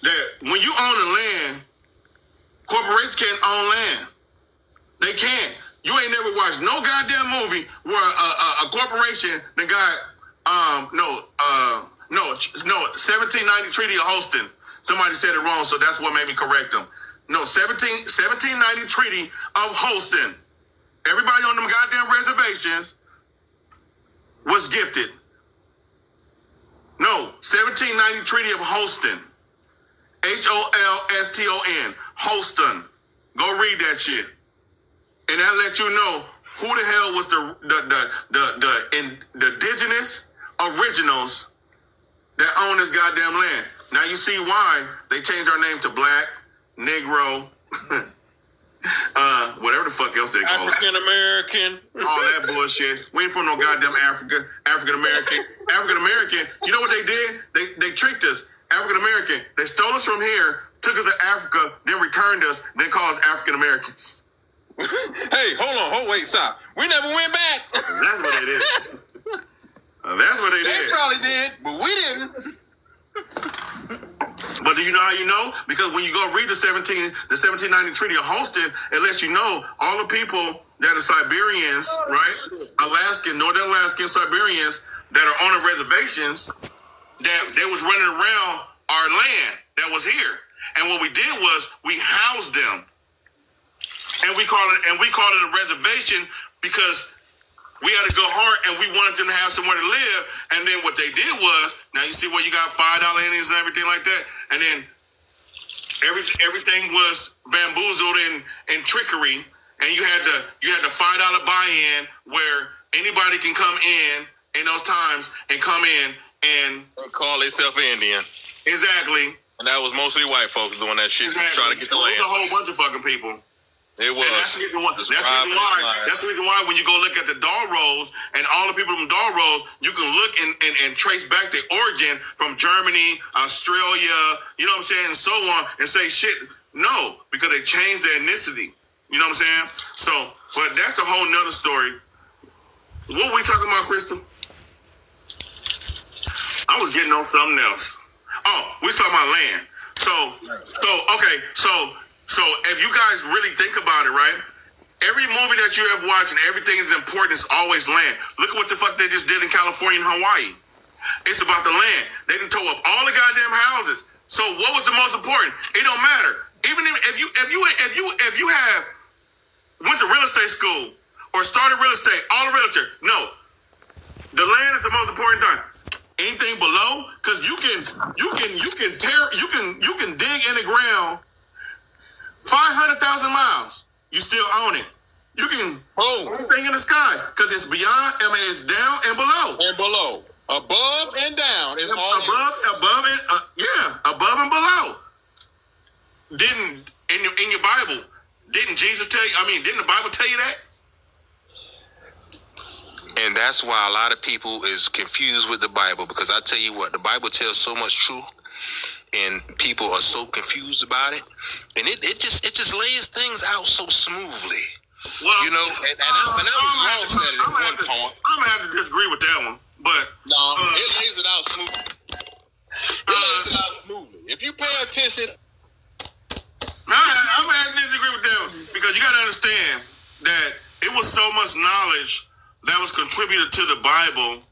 that when you own the land, corporations can't own land. They can't. You ain't never watched no goddamn movie where a corporation that got 1790 Treaty of Holston. Somebody said it wrong, so that's what made me correct them. No, 1790 Treaty of Holston. Everybody on them goddamn reservations was gifted. No, 1790 Treaty of Holston. Holston. Holston. Go read that shit. And that let you know who the hell was the indigenous originals that own this goddamn land. Now you see why they changed our name to Black, Negro, whatever the fuck else they call it. African American. All that bullshit. We ain't from no goddamn African American. African American. You know what they did? They tricked us. African American. They stole us from here, took us to Africa, then returned us, then called us African Americans. Hey, hold on, wait, stop. We never went back. That's what they did. That's what they They did. probably did, but we didn't. But do you know how you know? Because when you go read the 1790 Treaty of Holston, it lets you know all the people that are Siberians, right? Northern Alaskan Siberians that are on the reservations, that they was running around our land that was here. And what we did was we housed them. And we called it a reservation because we had a good heart and we wanted them to have somewhere to live. And then what they did was, now you see where you got $5 Indians and everything like that. And then everything was bamboozled and trickery. And you had the $5 buy-in where anybody can come in those times and come in and Call themselves Indian. exactly. And that was mostly white folks doing that shit to try to get the It was land. a whole bunch of fucking people. It was. And that's the reason why. That's the reason why when you go look at the doll rolls and all the people from doll rolls, you can look and trace back their origin from Germany, Australia, you know what I'm saying, and so on, and say shit. No, because they changed their ethnicity. You know what I'm saying? So, but that's a whole nother story. What were we talking about, Crystal? I was getting on something else. Oh, we was talking about land. So if you guys really think about it, right? Every movie that you have watched and everything is important is always land. Look at what the fuck they just did in California and Hawaii. It's about the land. They done tore up all the goddamn houses. So what was the most important? It don't matter. Even if you have went to real estate school or started real estate, all the realtor, no. The land is the most important thing. Anything below, because you can dig in the ground 500,000 miles. You still own it. You can anything in the sky because it's beyond. I mean, it's down and below. And below, above and down is all. Above and below. Didn't in your Bible? Didn't Jesus tell you? I mean, didn't the Bible tell you that? And that's why a lot of people is confused with the Bible, because I tell you what, the Bible tells so much truth, and people are so confused about it, and it just lays things out so smoothly. Well, you know, and that was wrong said it at one point. I'm gonna have to disagree with that one, but No, it lays it out smoothly. If you pay attention, I'm gonna have to disagree with that one because you gotta understand that it was so much knowledge that was contributed to the Bible,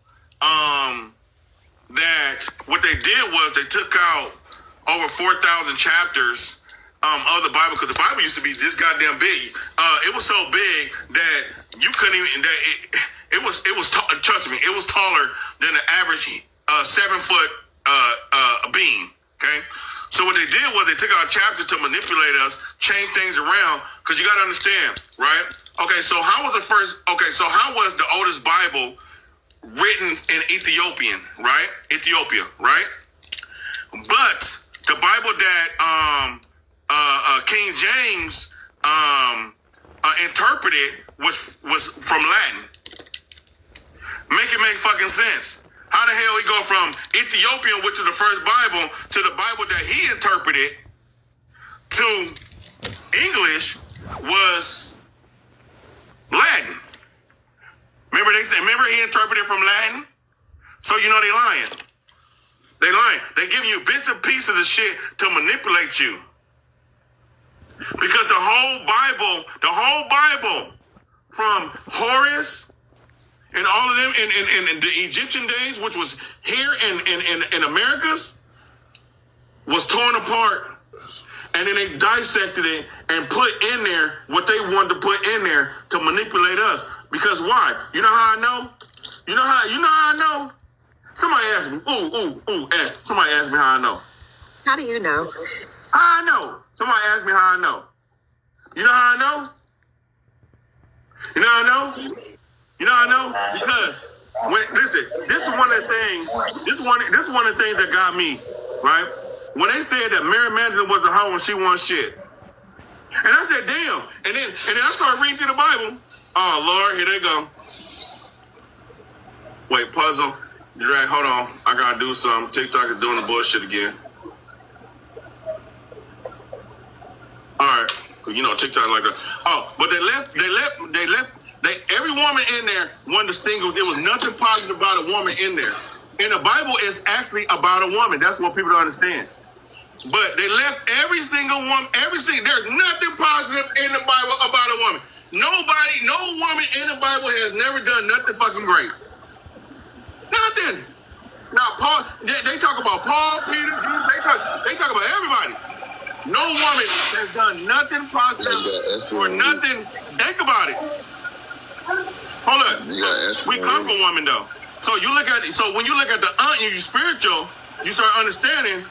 that what they did was they took out over 4,000 chapters of the Bible, because the Bible used to be this goddamn big. It was so big that you couldn't even. Trust me, it was taller than the average 7-foot beam. Okay, so what they did was they took out a chapter to manipulate us, change things around. Because you got to understand, right? Okay, so how was the oldest Bible written in Ethiopian, right? Ethiopia, right? But the Bible that King James interpreted was from Latin. Make it make fucking sense. How the hell we go from Ethiopian, which is the first Bible, to the Bible that he interpreted to English was Latin. Remember he interpreted from Latin? So you know they lying. They lying. They giving you bits and pieces of shit to manipulate you. Because the whole Bible from Horus and all of them in the Egyptian days, which was here in Americas, was torn apart. And then they dissected it and put in there what they wanted to put in there to manipulate us. Because why? You know how I know? You know how I know? Somebody asked me. Somebody asked me how I know. How do you know? How I know? Somebody asked me how I know. You know how I know? You know how I know? You know how I know? Because Listen, this is one of the things. This is one of the things that got me, right? When they said that Mary Magdalene was a hoe and she wasn't shit, and I said, damn. And then I started reading through the Bible. Oh Lord, here they go. Wait, puzzle. Drag. Hold on. I gotta do something. TikTok is doing the bullshit again. All right. You know TikTok like that. Oh, but they left. Every woman in there wasn't distinguished. There was nothing positive about a woman in there. And the Bible is actually about a woman. That's what people don't understand. But they left every single woman, there's nothing positive in the Bible about a woman. No woman in the Bible has never done nothing fucking great. Nothing. Now, Paul, they talk about Paul, Peter, Jude, they talk about everybody. No woman has done nothing positive or nothing. Think about it. Hold up. We come from women though. So when you look at the aunt and you spiritual, you start understanding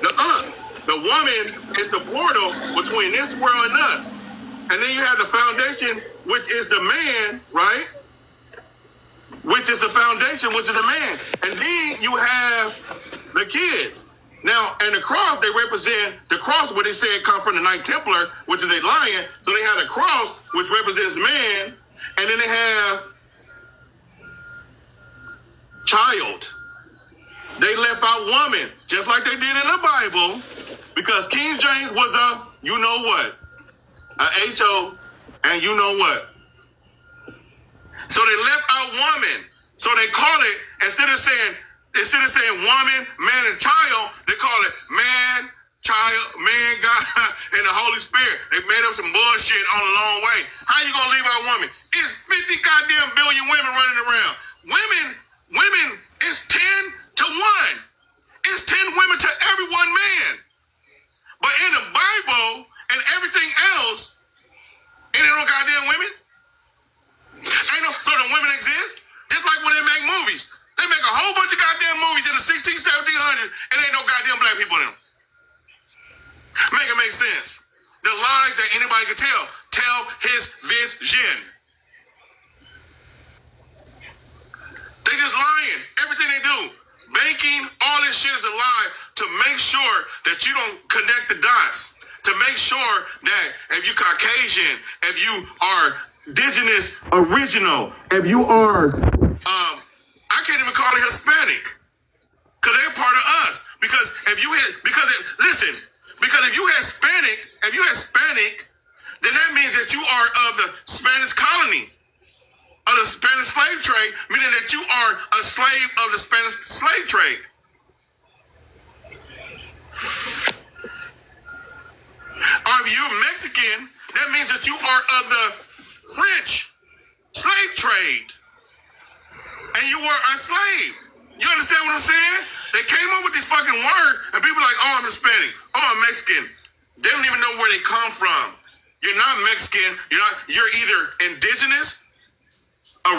the aunt. The woman is the portal between this world and us. And then you have the foundation, which is the man, right? Which is the foundation, which is the man. And then you have the kids. Now, and the cross, they represent the cross, where they say it come from the Knight Templar, which is a lion. So they have the cross, which represents man. And then they have child. They left out woman, just like they did in the Bible, because King James was a you know what, a H-O, and you know what. So they left out woman. So they call it, instead of saying woman, man, and child, they call it man, child, man, God, and the Holy Spirit. They made up some bullshit on the long way. How you gonna leave out woman? It's 50 goddamn billion women running around. Women, it's 10 to 1. It's 10 women to every one man. But in the Bible and everything else, ain't no goddamn women. So the women exist? Just like when they make movies. They make a whole bunch of goddamn movies in the 1600s, 1700s, and ain't no goddamn black people in them. Make it make sense. The lies that anybody can tell his vision. They just lying. Everything they do. Banking, all this shit is a lie to make sure that you don't connect the dots. To make sure that if you Caucasian, if you are indigenous, original, if you are, I can't even call it Hispanic, because they're part of us. Because if you Hispanic, then that means that you are of the Spanish colony, of the Spanish slave trade, meaning that you are a slave of the Spanish slave trade. Or if you're Mexican, that means that you are of the French slave trade. And you were a slave. You understand what I'm saying? They came up with these fucking words, and people are like, oh, I'm Hispanic. Oh, I'm Mexican. They don't even know where they come from. You're not Mexican. You're either indigenous,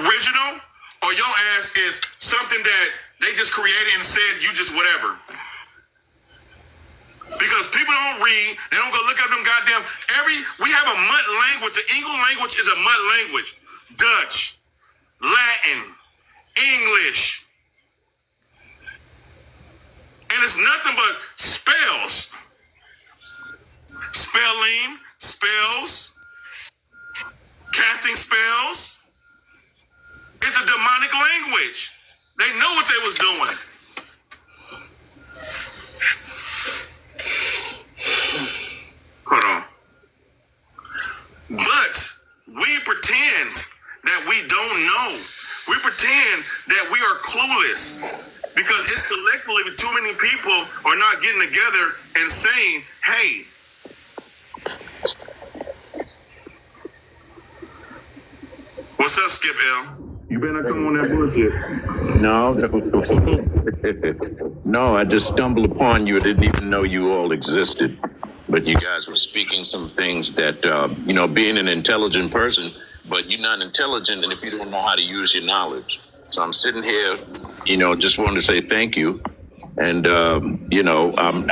original, or your ass is something that they just created and said you just whatever. Because people don't read, they don't go look up them goddamn, we have a mud language. The English language is a mud language. Dutch, Latin, English. And it's nothing but spells. Spelling, spells, casting spells. It's a demonic language. They know what they was doing. Hold on. But we pretend that we don't know. We pretend that we are clueless because it's collectively too many people are not getting together and saying, hey, what's up, Skip L? You better not come on that bullshit. No, I just stumbled upon you. I didn't even know you all existed. But you guys were speaking some things that, being an intelligent person, but you're not intelligent and if you don't know how to use your knowledge. So I'm sitting here, just wanted to say thank you. And, I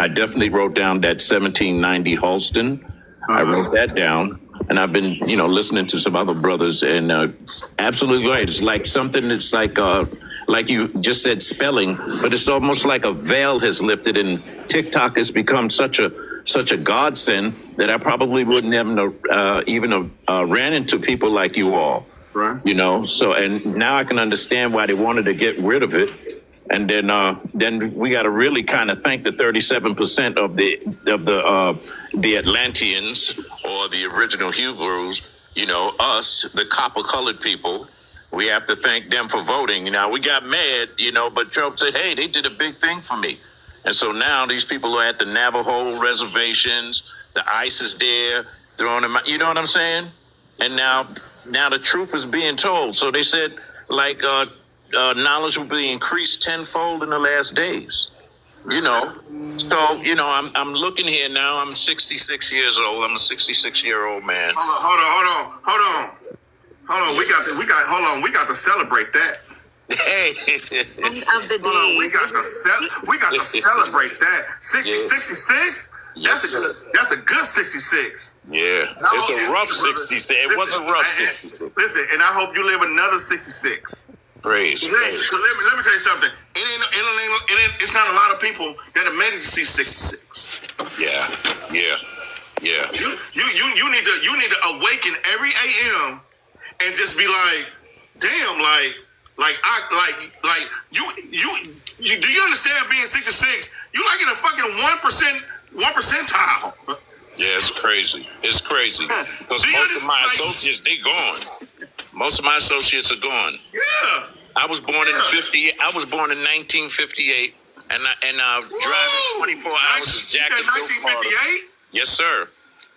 definitely wrote down that 1790 Halston. I wrote that down. and I've been, listening to some other brothers, and absolutely right. It's like something that's like you just said, spelling, but it's almost like a veil has lifted, and TikTok has become such a godsend that I probably wouldn't have even ran into people like you all. Right. So, and now I can understand why they wanted to get rid of it. And then we got to really kind of thank the 37% of the Atlanteans, or the original Hebrews, us, the copper-colored people. We have to thank them for voting. Now, we got mad, but Trump said, hey, they did a big thing for me. And so now these people are at the Navajo reservations, the ICE is there, throwing them out, you know what I'm saying? And now the truth is being told. So they said, knowledge will be increased tenfold in the last days. So, I'm looking here now. I'm 66 years old. I'm a 66-year-old man. Hold on. We got to celebrate that. Hey. Of the day. Hold on, we got to celebrate that. 66? That's a good 66. Yeah. It's a rough 66. It was a rough 66. Listen, and I hope you live another 66. Praise. Let me tell you something. It's not a lot of people that have made it to see 66. Yeah. You need to awaken every AM and just be like, damn, you do you understand being 66? You like in a fucking 1 percentile. Yeah, it's crazy. It's crazy. Because most of my associates, they gone. Most of my associates are gone. Yeah. I was born in 1958, and driving 24 hours to Jacksonville, Florida. 1958? Yes, sir.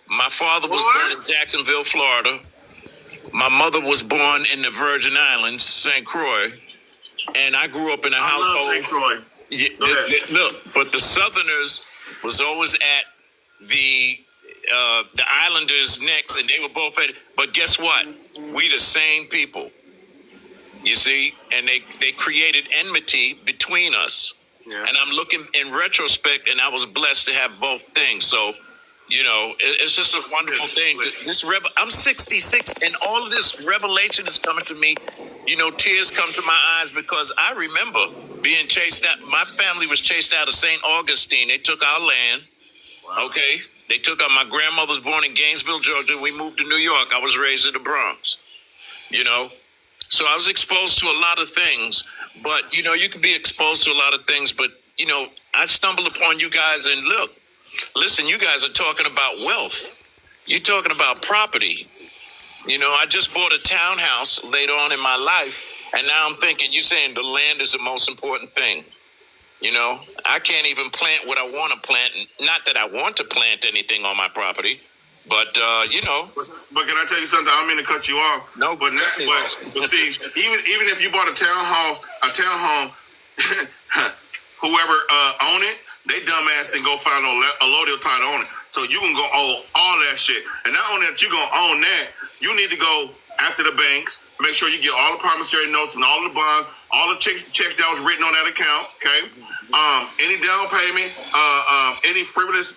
My father was born in Jacksonville, Florida. My mother was born in the Virgin Islands, St. Croix, and I grew up in a household. St. Croix. Look, but the Southerners was always at the Islanders next, and they were both at it. But guess what? We the same people. You see, and they created enmity between us. Yeah. And I'm looking in retrospect, and I was blessed to have both things. So, it's just a wonderful thing. I'm 66, and all of this revelation is coming to me. Tears come to my eyes because I remember being chased out. My family was chased out of St. Augustine. They took our land. Wow. Okay. They took our, my grandmother was born in Gainesville, Georgia. We moved to New York. I was raised in the Bronx, So I was exposed to a lot of things, but, you can be exposed to a lot of things, but, I stumbled upon you guys and listen, you guys are talking about wealth. You're talking about property. I just bought a townhouse later on in my life, and now I'm thinking, you're saying the land is the most important thing. I can't even plant what I want to plant. Not that I want to plant anything on my property, but, But can I tell you something? I don't mean to cut you off. No, but see, even if you bought a townhome, whoever own it, they dumbass didn't go file a allodial title on it. So you can go own all that shit. And not only that you gonna own that, you need to go after the banks, make sure you get all the promissory notes and all the bonds, all the checks that was written on that account, okay? Any down payment, any frivolous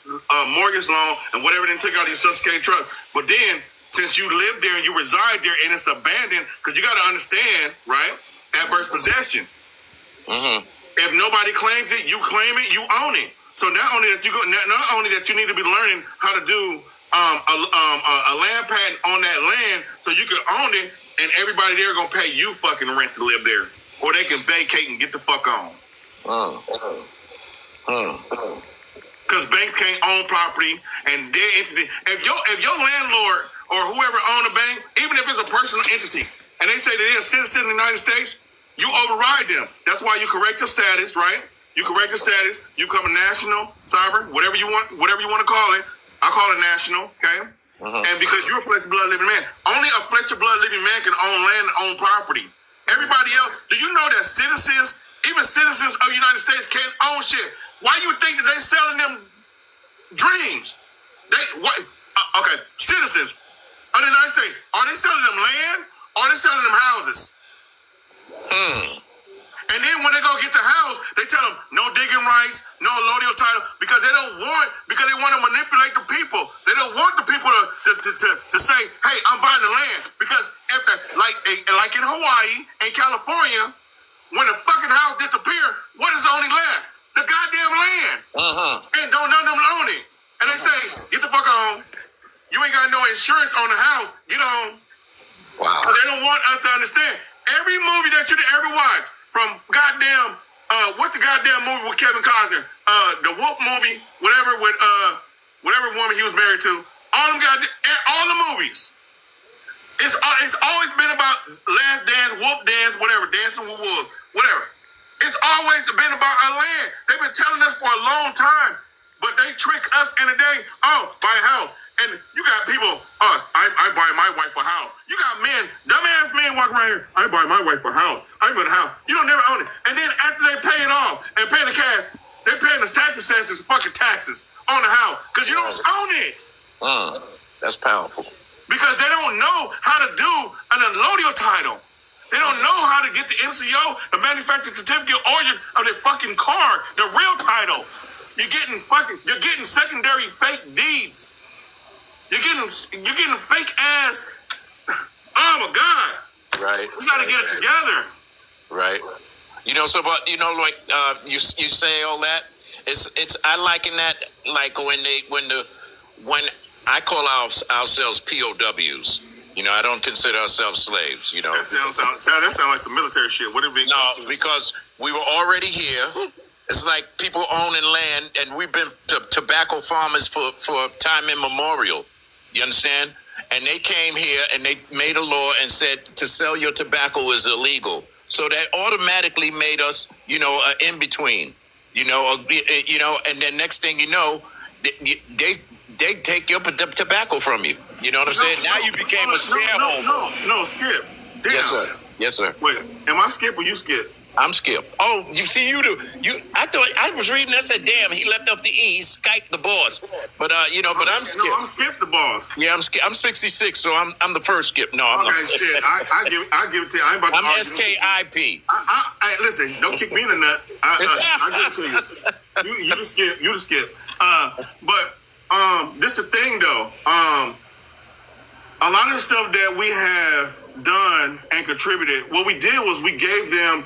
mortgage loan, and whatever they took out of your Social Security trust. But then, since you live there and you reside there and it's abandoned, because you got to understand, right? Adverse possession. Mm-hmm. If nobody claims it, you claim it, you own it. So not only that you need to be learning how to do a land patent on that land, so you can own it, and everybody there gonna pay you fucking rent to live there, or they can vacate and get the fuck on. Because banks can't own property and their entity. If your landlord or whoever own a bank, even if it's a personal entity, and they say that they're a citizen of the United States, you override them. That's why you correct your status, right? You correct your status. You become a national, sovereign, whatever you want to call it. I call it national, okay? And because you're a flesh and blood living man, only a flesh and blood living man can own land and own property. Everybody else, do you know that citizens, even citizens of the United States, can't own shit? Why you think that they selling them dreams? Citizens of the United States, are they selling them land or are they selling them houses? And then when they go get the house, they tell them no digging rights, no allodial title, because they want to manipulate the people. They don't want the people to say, hey, I'm buying the land. Because if like in Hawaii and California, when the fucking house disappears, what is only left? The goddamn land. And don't none of them own it. And they say, get the fuck on. You ain't got no insurance on the house. Get on. Wow. But they don't want us to understand. Every movie that you ever watch, from goddamn, what's the goddamn movie with Kevin Costner? The Wolf movie, whatever, with whatever woman he was married to. All the movies. It's always been about Last Dance, Wolf Dance, whatever, Dancing with Wolves, whatever. It's always been about our land. They've been telling us for a long time, but they trick us in the day. Oh, buy a house. And you got people, I buy my wife a house. You got men, dumbass men walking around here, I buy my wife a house. I buy a house. You don't never own it. And then after they pay it off and pay the cash, they're paying the tax assessors fucking taxes on the house because you don't own it. That's powerful. Because they don't know how to do an unloading title. They don't know how to get the MCO, the manufacturer certificate, origin of their fucking car, the real title. You're getting secondary fake deeds. You're getting fake ass. Oh my God! Right. We got to get it together. Right. You know, so but you know, like you say all that. It's I liken that like when I call ourselves POWs. You know, I don't consider ourselves slaves. You know, that sounds like some military shit. What it be? No, because we were already here. It's like people owning land, and we've been tobacco farmers for time immemorial. You understand? And they came here and they made a law and said to sell your tobacco is illegal. So that automatically made us, you know, in between. You know, and then next thing you know, they take your tobacco from you. You know what I'm saying? Now you became a shareholder. No, Skip. Damn. Yes, sir. Wait, am I Skip or you Skip? I'm Skip. Oh, you see, I thought I was reading. I said, "Damn, he left off the E. Skype the boss." But but I'm Skip. No, I'm Skip the boss. Yeah, I'm Skip. I'm 66, so I'm the first Skip. No, I'm okay, not. Shit. I give it to you. I ain't about to I'm argue. SKIP. I listen. Don't kick me in the nuts. I give it to you. You the Skip. You the Skip. But this is the thing though. A lot of the stuff that we have done and contributed, what we did was we gave them,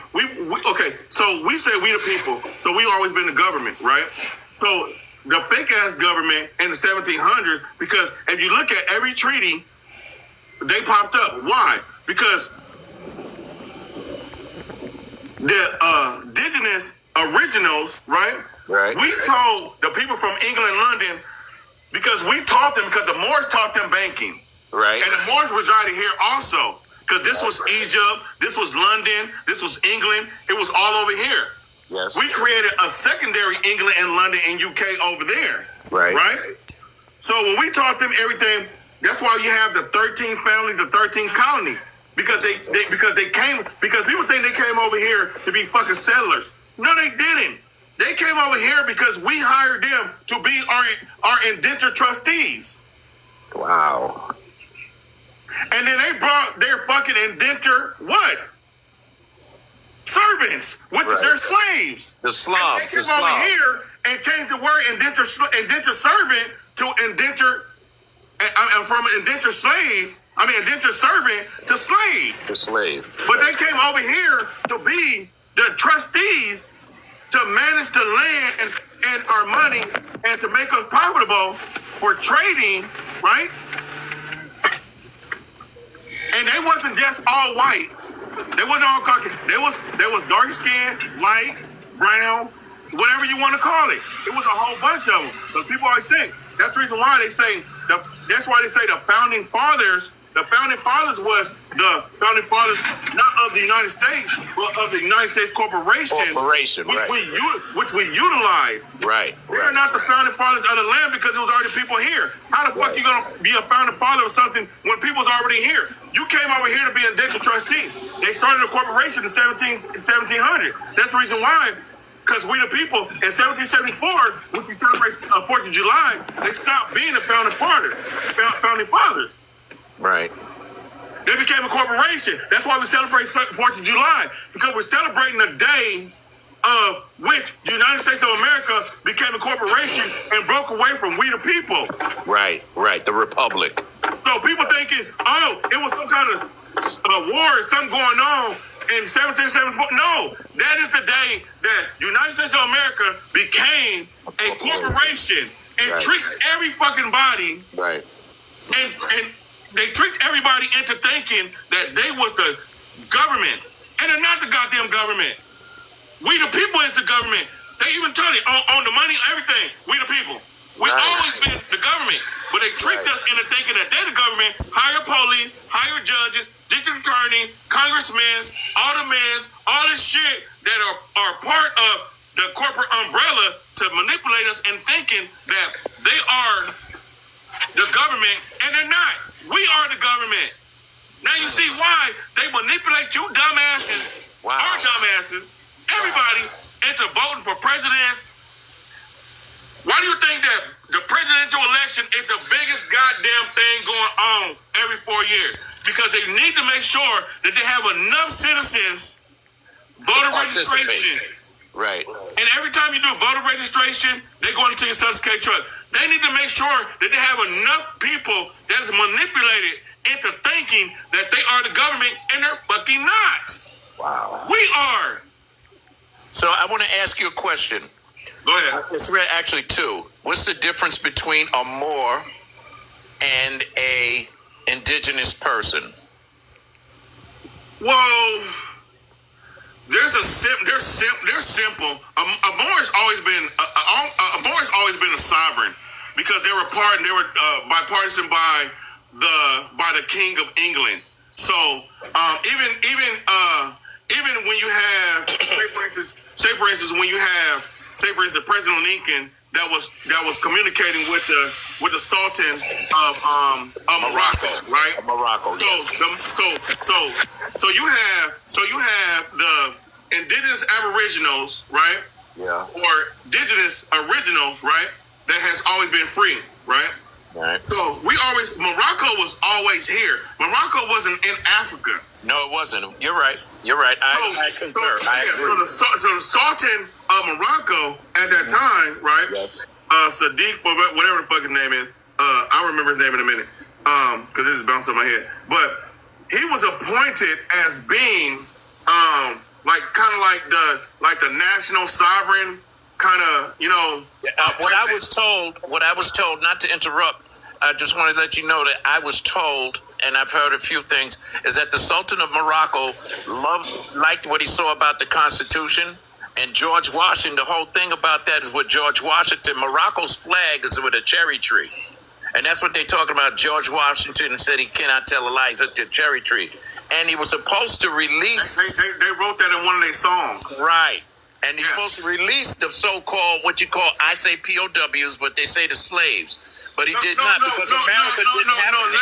okay, so we say we the people, so we always been the government, right? So the fake ass government in the 1700s, because if you look at every treaty, they popped up. Why? Because the indigenous originals, right? Right. We told the people from England and London, because we taught them, because the Moors taught them banking. Right. And the Moors resided here also. Because this was Egypt, this was London, this was England. It was all over here. Yes. We created a secondary England and London and UK over there. Right. Right? So when we taught them everything, that's why you have the 13 families, the 13 colonies. Because because people think they came over here to be fucking settlers. No, they didn't. They came over here because we hired them to be our indentured trustees. Wow. And then they brought their fucking indenture, what? Servants, which is their slaves. The Slavs. And they came over here and changed the word indenture servant to indenture, and from indenture servant to slave. The slave. But they came over here to be the trustees to manage the land and our money and to make us profitable for trading, right? And they wasn't just all white. They wasn't all Caucasian. They was dark skin, light, brown, whatever you want to call it. It was a whole bunch of them. So people always think that's the reason why they say the founding fathers. The founding fathers was the founding fathers not of the United States, but of the United States Corporation, which we utilize. Right. They're not the founding fathers of the land because there was already people here. How the fuck you gonna be a founding father of something when people's already here? You came over here to be a indentured trustee. They started a corporation in 1700. That's the reason why. Because we the people, in 1774, which we celebrate 4th of July, they stopped being the founding fathers. Right. They became a corporation. That's why we celebrate 4th of July, because we're celebrating the day of which the United States of America became a corporation and broke away from we the people. Right. The Republic. So So people thinking, oh, it was some kind of war, something going on in 1774. No, that is the day that United States of America became a corporation and tricked every fucking body. Right. And they tricked everybody into thinking that they was the government. And they're not the goddamn government. We the people is the government. They even told it on the money, everything. We the people. We always been the government. But they tricked us into thinking that they're the government, hire police, hire judges, district attorney, congressmen, aldermen, all this shit that are part of the corporate umbrella to manipulate us and thinking that they are the government, and they're not. We are the government. Now you see why they manipulate you dumbasses, our dumbasses, everybody, into voting for presidents. Why do you think that the presidential election is the biggest goddamn thing going on every 4 years? Because they need to make sure that they have enough citizens voter registration. Right. And every time you do voter registration, they go into your Social Security trust. They need to make sure that they have enough people that's manipulated into thinking that they are the government, and they're fucking not. Wow. We are. So I want to ask you a question. Go ahead. It's actually two. What's the difference between a Moor and a indigenous person? Well, they're simple. A Moor has always been a sovereign because they were bipartisan by the King of England. So even when you have say for instance when you have President Lincoln that was communicating with the Sultan of Morocco, right? Morocco. Yes. So you have the indigenous Aboriginals, right? Yeah. Or indigenous originals, right? That has always been free, right? Right. So Morocco was always here. Morocco wasn't in Africa. No, it wasn't. You're right. I concur. I agree. So the Sultan of Morocco at that time, right? Yes. Sadiq, whatever the fuck his name is. I'll remember his name in a minute. Because this is bouncing on my head. But he was appointed as being like the national sovereign kind of, what I was told, not to interrupt, I just wanted to let you know that I was told, and I've heard a few things, is that the Sultan of Morocco liked what he saw about the Constitution, and George Washington, the whole thing about that is with George Washington, Morocco's flag is with a cherry tree. And that's what they're talking about. George Washington said he cannot tell a lie, it's a cherry tree. And he was supposed to release... They wrote that in one of their songs. Right. And he's supposed to release the so-called, what you call, I say POWs, but they say the slaves. But he did not because America didn't have it.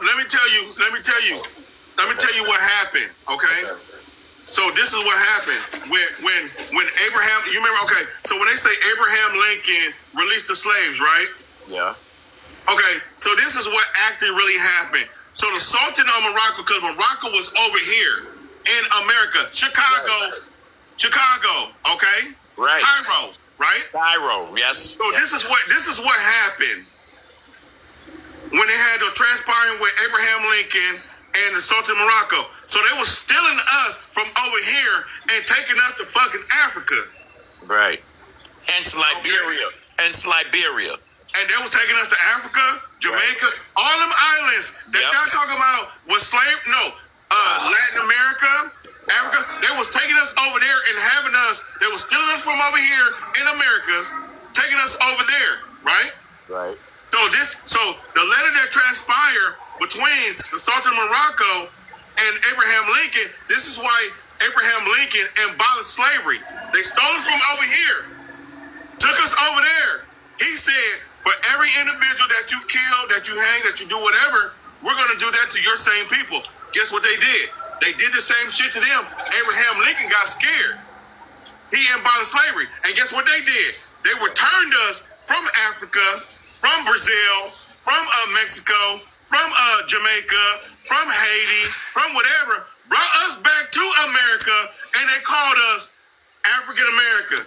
Let me tell you what happened, okay? So this is what happened when Abraham, you remember, okay, so when they say Abraham Lincoln released the slaves, right? Yeah. Okay, so this is what actually really happened. So the Sultan of Morocco, because Morocco was over here in America, Chicago, okay? Right. Cairo, right? Cairo, yes. So this is what happened when they had the transpiring with Abraham Lincoln and the Sultan of Morocco. So they were stealing us from over here and taking us to fucking Africa. Right. Hence Liberia. And they was taking us to Africa, Jamaica, all them islands that y'all talking about was Latin America, Africa. They was taking us over there and having us, they was stealing us from over here in Americas, taking us over there, right? Right. So the letter that transpired between the Sultan of Morocco and Abraham Lincoln, this is why Abraham Lincoln abolished slavery. They stole us from over here, took us over there. He said, for every individual that you kill, that you hang, that you do whatever, we're going to do that to your same people. Guess what they did? They did the same shit to them. Abraham Lincoln got scared. He abolished slavery. And guess what they did? They returned us from Africa, from Brazil, from Mexico, from Jamaica, from Haiti, from whatever, brought us back to America, and they called us African Americans.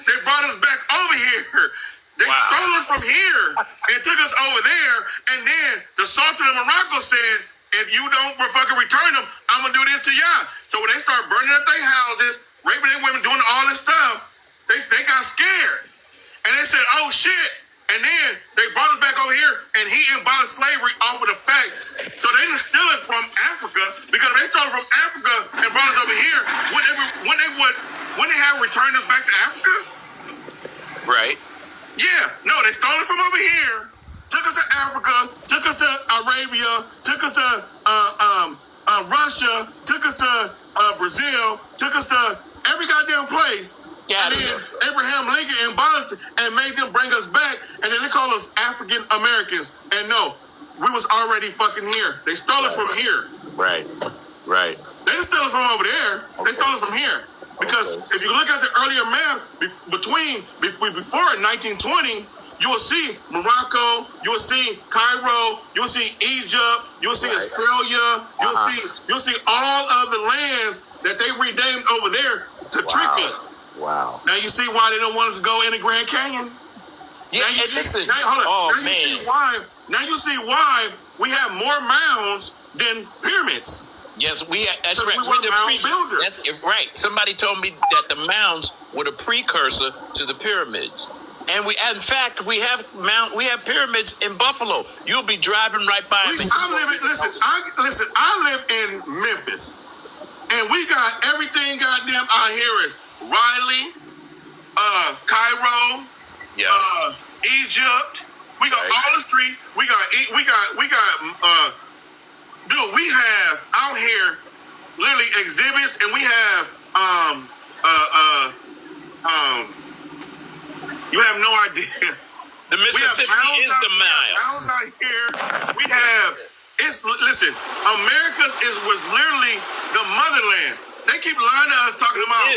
They brought us back over here. They stole us from here and took us Bible said, if you don't fucking return them, I'm gonna do this to y'all. So when they start burning up their houses, raping their women, doing all this stuff, they got scared. And they said, oh shit. And then they brought us back over here and he abolished slavery off of the fact. So they didn't steal it from Africa, because if they stole it from Africa and brought us over here, when they have returned us back to Africa? Right. Yeah, no, they stole it from over here, took us to Africa, took us to Arabia, took us to Russia, took us to Brazil, took us to every goddamn place. And then Abraham Lincoln abolished it and made them bring us back, and then they call us African Americans. And no, we was already fucking here. They stole it from here. Right. Right. They didn't steal it from over there. They stole it from here. Because if you look at the earlier maps before 1920, you will see Morocco, you will see Cairo, you will see Egypt, you will see Australia, you'll see all of the lands that they renamed over there to trick us. Wow. Now you see why they don't want us to go in the Grand Canyon? Yeah, now you listen. Now you see why we have more mounds than pyramids. Yes, that's right. We were mound builders. That's right. Somebody told me that the mounds were the precursor to the pyramids. And in fact, we have pyramids in Buffalo. You'll be driving right by them. I live in Memphis, and we got everything goddamn out here is Riley, Cairo, Egypt. We got all the streets. We got dude, we have out here literally exhibits, and we have you have no idea. The Mississippi is the Nile. Mounds out here. We have listen, America's was literally the motherland. They keep lying to us talking about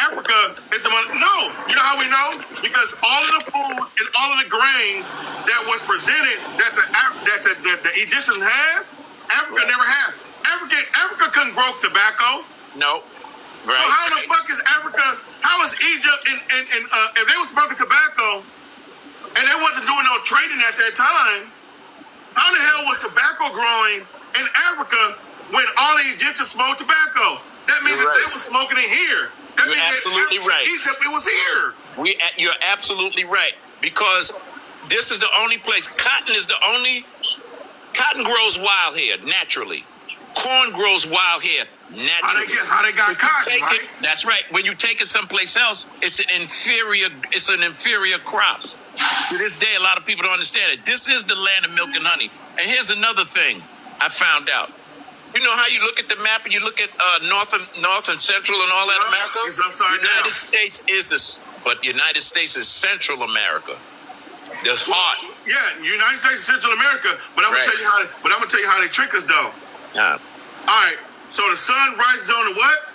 Africa is the mother. No, you know how we know? Because all of the foods and all of the grains that was presented that the Egyptians had, Africa never had. Africa couldn't grow tobacco. No. Right. So how the fuck is Africa? How is Egypt if they were smoking tobacco and they wasn't doing no trading at that time? How the hell was tobacco growing in Africa when all the Egyptians smoked tobacco? That means that they were smoking it here. That You're means absolutely right. Egypt, it was here. You're absolutely right, because this is the only place. Cotton grows wild here naturally. Corn grows wild here naturally. How they got cotton, right? That's right. When you take it someplace else, it's an inferior crop. To this day, a lot of people don't understand it. This is the land of milk and honey. And here's another thing I found out. You know how you look at the map and you look at North and Central and all that America? It's upside down. United States is this, but United States is Central America. The heart. Yeah, United States is Central America, but I'm gonna tell you how they trick us though. Yeah. All right. So the sun rises on the what?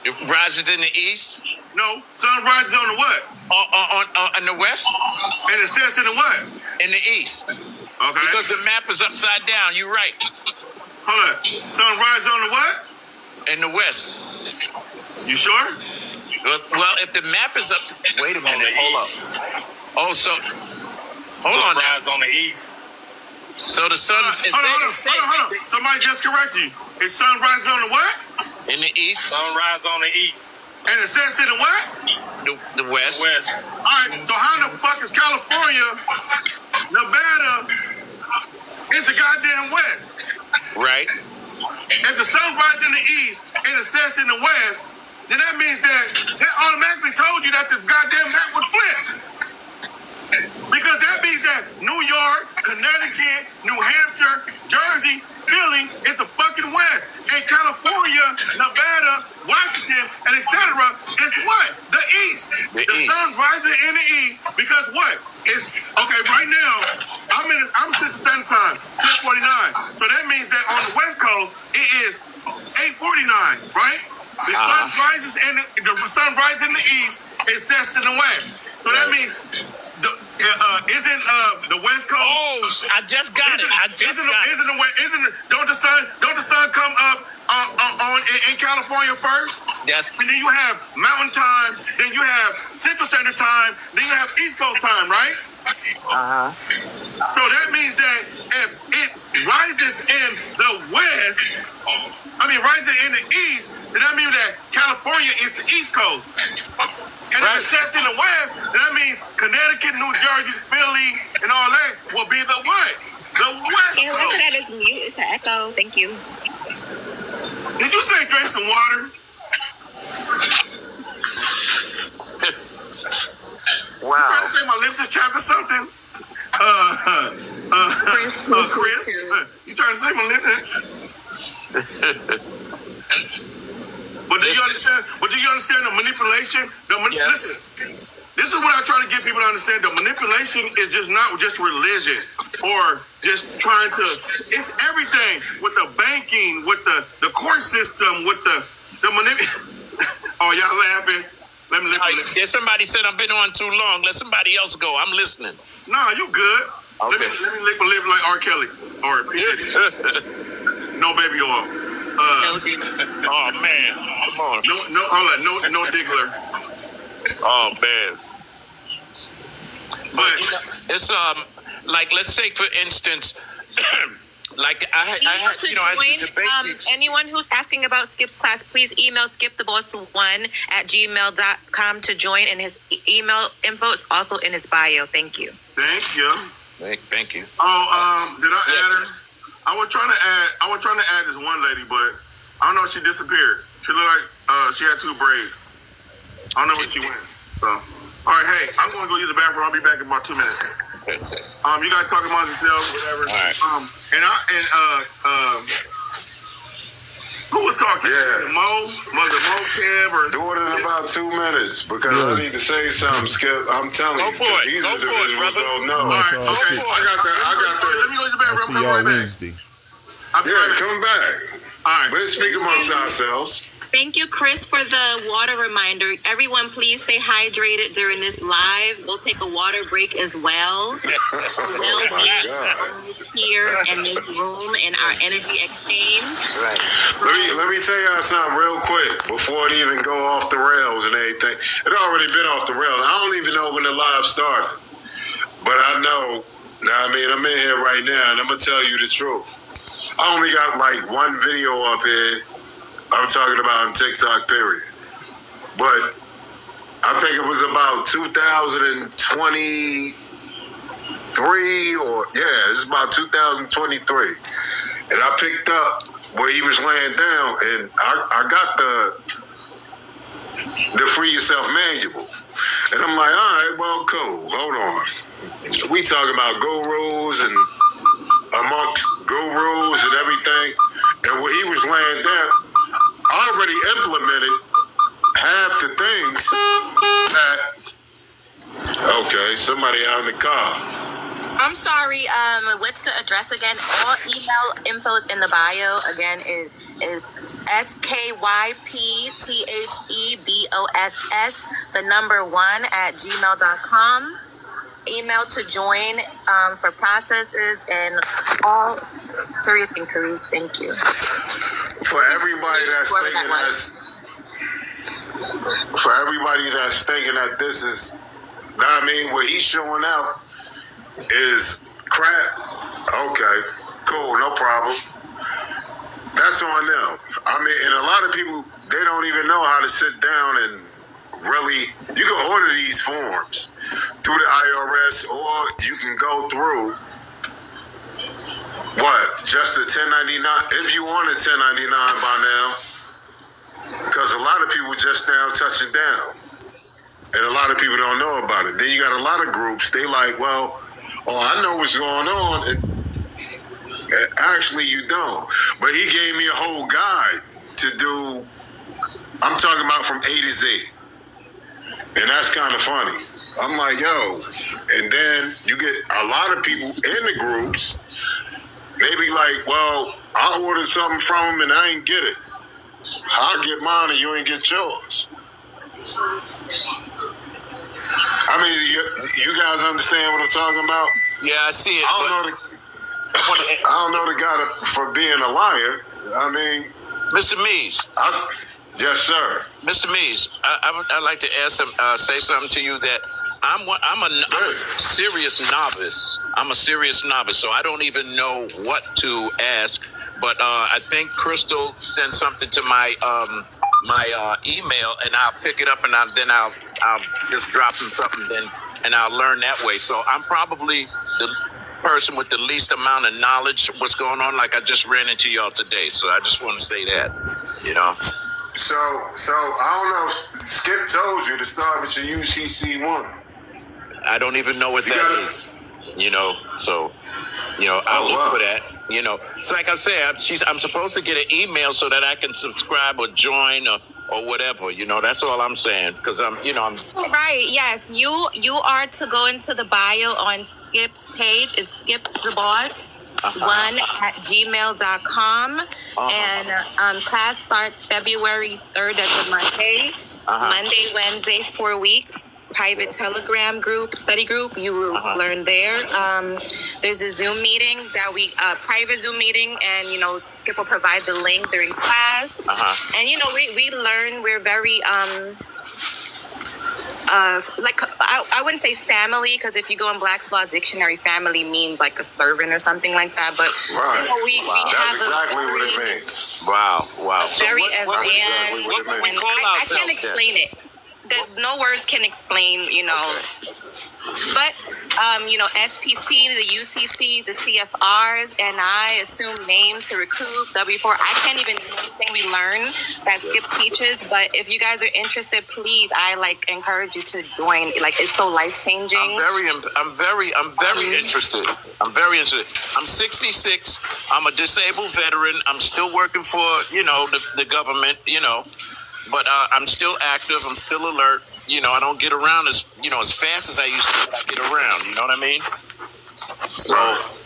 It rises in the east. No, sun rises on the what? On the west. And it sets in the what? In the east. Okay. Because the map is upside down. You're right. Hold on. Sun rises on the what? In the west. You sure? Well, if the map is up, wait a minute. Hold up. Oh, so hold on. Rise on the east. So the sun. Hold on. Somebody just correct you. Is sun rises on the what? In the east. Sunrise on the east. And it sets in the what? The west. West. All right. So how in the fuck is California, Nevada, is the goddamn west? Right. If the sun rises in the east and it sets in the west, then that means that automatically told you that the goddamn map was flipped. Because that means that New York, Connecticut, New Hampshire, Jersey, Philly is the fucking west. And California, Nevada, Washington, and etc. is what? The east. The sun rises in the east because what? It's okay right now. I'm Central Standard Time, 10:49. So that means that on the West Coast it is 8:49, right? The sun rises in the sun rises in the east. It sets in the west. So that means isn't the West Coast? Oh, I just got it. Don't the sun come up in California first? Yes. And then you have Mountain Time. Then you have Central Standard Time. Then you have East Coast Time, right? So that means that if rises in the West, rises in the East, then that means that California is the East Coast. And if it sets in the West, then that means Connecticut, New Jersey, Philly, and all that will be the what? The West Can Coast. that is mute? It's an echo. Thank you. Did you say drink some water? Wow. You trying to say my lips is chapped or something? Chris, you trying to say my lips? But do you understand? But do you understand the manipulation? Yes. Listen, this is what I try to get people to understand. The manipulation is just not just religion or just trying to. It's everything with the banking, with the court system, with the manipulation. Oh, y'all laughing? Let me. There's somebody said I've been on too long. Let somebody else go. I'm listening. Nah, you good. Okay. Let me live my life like R. Kelly or P. Diddy. No baby oil. Oh man, come on. No Diggler. Oh man. But It's like, let's take for instance, like I had I see debate. Anyone who's asking about Skip's class, please email skiptheboss1@gmail.com to join, and his email info is also in his bio. Thank you. Thank you. Thank you. Oh, did I add her? I was trying to add this one lady, but I don't know if she disappeared. She looked like she had 2 braids. I don't know where she went. So, all right, hey, I'm going to go use the bathroom. I'll be back in about 2 minutes. You guys talk amongst yourselves, whatever. All right. Who was talking? Yeah. Mo? Was it Mo, Kev, or? Do it in about 2 minutes because I need to say something, Skip. I'm telling you. Go for it. These Go are the for it, individuals brother. don't know. All right, okay. I got the. Let me go use the bathroom. I'm coming right back. Wednesday. I'll be Yeah, right back. come back. All right. Let's speak amongst ourselves. Thank you, Chris, for the water reminder. Everyone, please stay hydrated during this live. We'll take a water break as well. Oh my God. Here in this room in our energy exchange. Let me tell y'all something real quick before it even go off the rails and everything. It already been off the rails. I don't even know when the live started, but I know. Now I'm in here right now, and I'm gonna tell you the truth. I only got like one video up here. I'm talking about on TikTok, period. But I think it was about 2023 it's about 2023. And I picked up where he was laying down, and I got the Free Yourself manual. And I'm like, all right, well, cool, hold on. We talking about gurus and amongst gurus and everything. And where he was laying down, I already implemented half the things that, okay, somebody out in the car. I'm sorry, what's the address again? All email info is in the bio. Again, is SKYPTHEBOSS, the number 1@gmail.com. Email to join for processes and all serious inquiries. Thank you. For everybody that's thinking that this is, what he's showing out is crap. Okay, cool, no problem. That's on them. And a lot of people, they don't even know how to sit down and really, you can order these forms through the IRS, or you can go through just a 1099, if you want a 1099 by now, because a lot of people just now touching down, and a lot of people don't know about it. Then you got a lot of groups, they like, well, I know what's going on. Actually, you don't. But he gave me a whole guide to do, I'm talking about from A to Z. And that's kind of funny. I'm like, yo. And then you get a lot of people in the groups, they be like, well, I ordered something from him and I ain't get it. I'll get mine and you ain't get yours. You guys understand what I'm talking about? Yeah, I see it. I don't know the guy for being a liar. Mr. Mees. Yes, sir. Mr. Mees, I'd like to ask say something to you that I'm a serious novice. I'm a serious novice, so I don't even know what to ask. But I think Crystal sent something to my email, and I'll pick it up, and then I'll just drop him something, and I'll learn that way. So I'm probably the person with the least amount of knowledge of what's going on. Like I just ran into y'all today, so I just want to say that, you know. So I don't know if Skip told you to start with your UCC 1. I don't even know what that is, you know. So, you know, I'll look for that. You know, it's like I said, I'm supposed to get an email so that I can subscribe or join or whatever. You know, that's all I'm saying. Because I'm. Right. Yes. You are to go into the bio on Skip's page. It's Skip the Boss. 1@gmail.com. And class starts February 3rd. That's a Monday. Monday, Wednesday, 4 weeks. Private Telegram group, study group. You will learn there. There's a Zoom meeting that private Zoom meeting, and you know, Skip will provide the link during class. And you know, we learn. We're very like I wouldn't say family, because if you go in Black's Law Dictionary, family means like a servant or something like that. But you know, we That's have exactly what it means. Wow. Very exactly what it means. I can't explain it. No words can explain, you know. But, you know, SPC, the UCC, the CFRs, and I assume names to recoup, W4. I can't even do anything we learn that Skip teaches. But if you guys are interested, please, I encourage you to join. Like, it's so life changing. I'm very interested. I'm very interested. I'm 66. I'm a disabled veteran. I'm still working for, you know, the government, you know. But I'm still active. I'm still alert. You know, I don't get around as fast as I used to, but I get around. You know what I mean? So,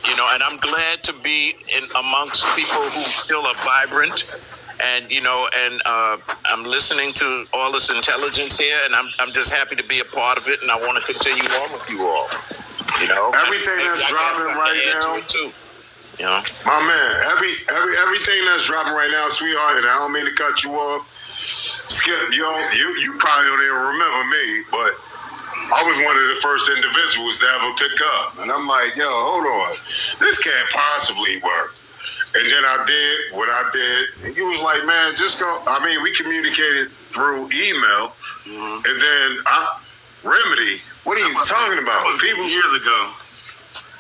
you know, and I'm glad to be amongst people who still are vibrant. And, you know, and I'm listening to all this intelligence here, and I'm just happy to be a part of it, and I want to continue on with you all. You know? Everything that's dropping right now. Too. You know? My man, everything that's dropping right now, sweetheart, and I don't mean to cut you off. Skip, you probably don't even remember me, but I was one of the first individuals to ever pick up. And I'm like, yo, hold on. This can't possibly work. And then I did what I did. And he was like, man, just go. I mean, we communicated through email. And then Remedy, what are you talking about? People years ago.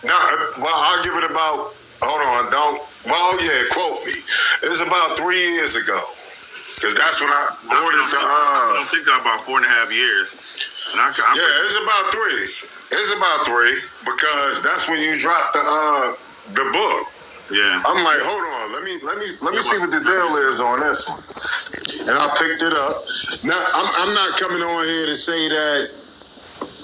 No, well, I'll give it about, quote me. It was about 3 years ago. Because that's when I ordered the. I think about 4.5 years. And it's about 3. It's about 3 because that's when you dropped the book. Yeah. I'm like, hold on, let me see what the deal is on this one. And I picked it up. Now I'm not coming on here to say that.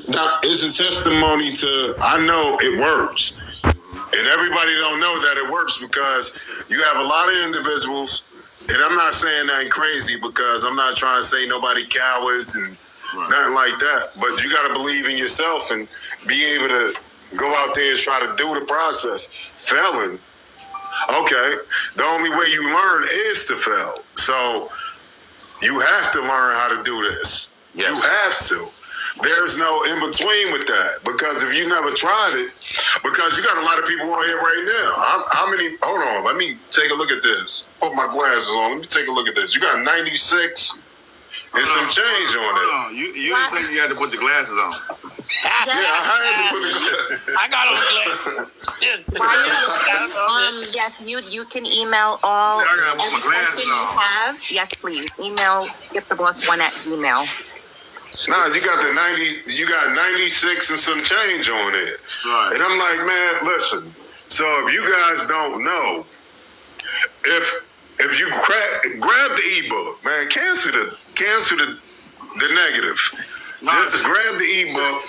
Now it's a testimony to. I know it works, and everybody don't know that it works because you have a lot of individuals. And I'm not saying nothing crazy because I'm not trying to say nobody cowards and nothing like that. But you got to believe in yourself and be able to go out there and try to do the process. Failing, okay. The only way you learn is to fail. So you have to learn how to do this. Yes. You have to. There's no in between with that because if you never tried it, because you got a lot of people on here right now. How many? Hold on, let me take a look at this. Put my glasses on. Let me take a look at this. You got 96 and some change on it. You didn't say you had to put the glasses on. Yeah, I had to put the glasses. I got on glasses. Yes, you can email all any questions you have. Yes, please. Email skiptheboss1@gmail. Nah, you got the 90s. You got 96 and some change on it. Right. And I'm like, man, listen. So if you guys don't know, if you grab the ebook, man, cancel the negative. No, just grab the ebook.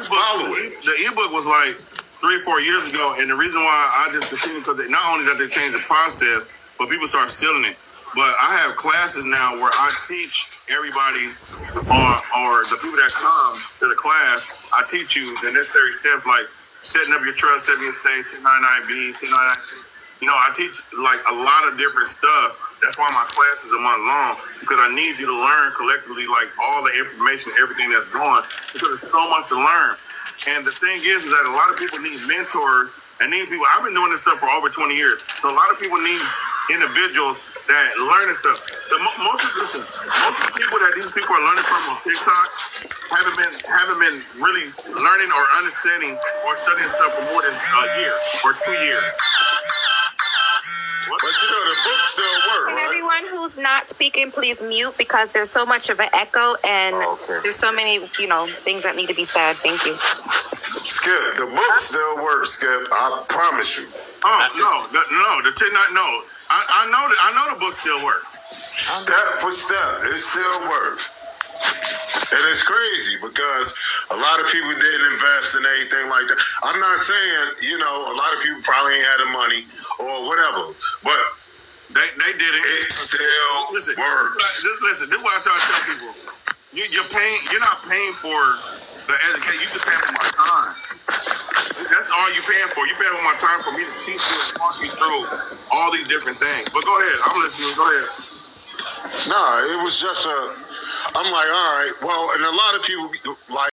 Follow it. The ebook was like 3 or 4 years ago, and the reason why I just continue because not only that they changed the process, but people start stealing it. But I have classes now where I teach everybody or the people that come to the class, I teach you the necessary steps like setting up your trust, setting your state, 1099B, 1099C. You know, I teach like a lot of different stuff That's why my class is a month long, because I need you to learn collectively, like all the information, everything that's going, because there's so much to learn. And the thing is that a lot of people need mentors and need people. I've been doing this stuff for over 20 years, so a lot of people need individuals that learn this stuff. Most of the people that these people are learning from on TikTok haven't been really learning or understanding or studying stuff for more than a year or 2 years. But you know, the book still works, And right? everyone who's not speaking, please mute because there's so much of an echo and there's so many, things that need to be said. Thank you. Skip, the book still works, Skip. I promise you. Oh, no. I know the book still works. Step for step, it still works. And it's crazy because a lot of people didn't invest in anything like that. I'm not saying, a lot of people probably ain't had the money or whatever, but they did it. It still works. Listen, this is what I try to tell people. You're not paying for the education, you just paying for my time. That's all you're paying for. You're paying for my time for me to teach you and walk you through all these different things. But go ahead, I'm listening. Go ahead. Nah, it was just I'm like, all right, well, and a lot of people like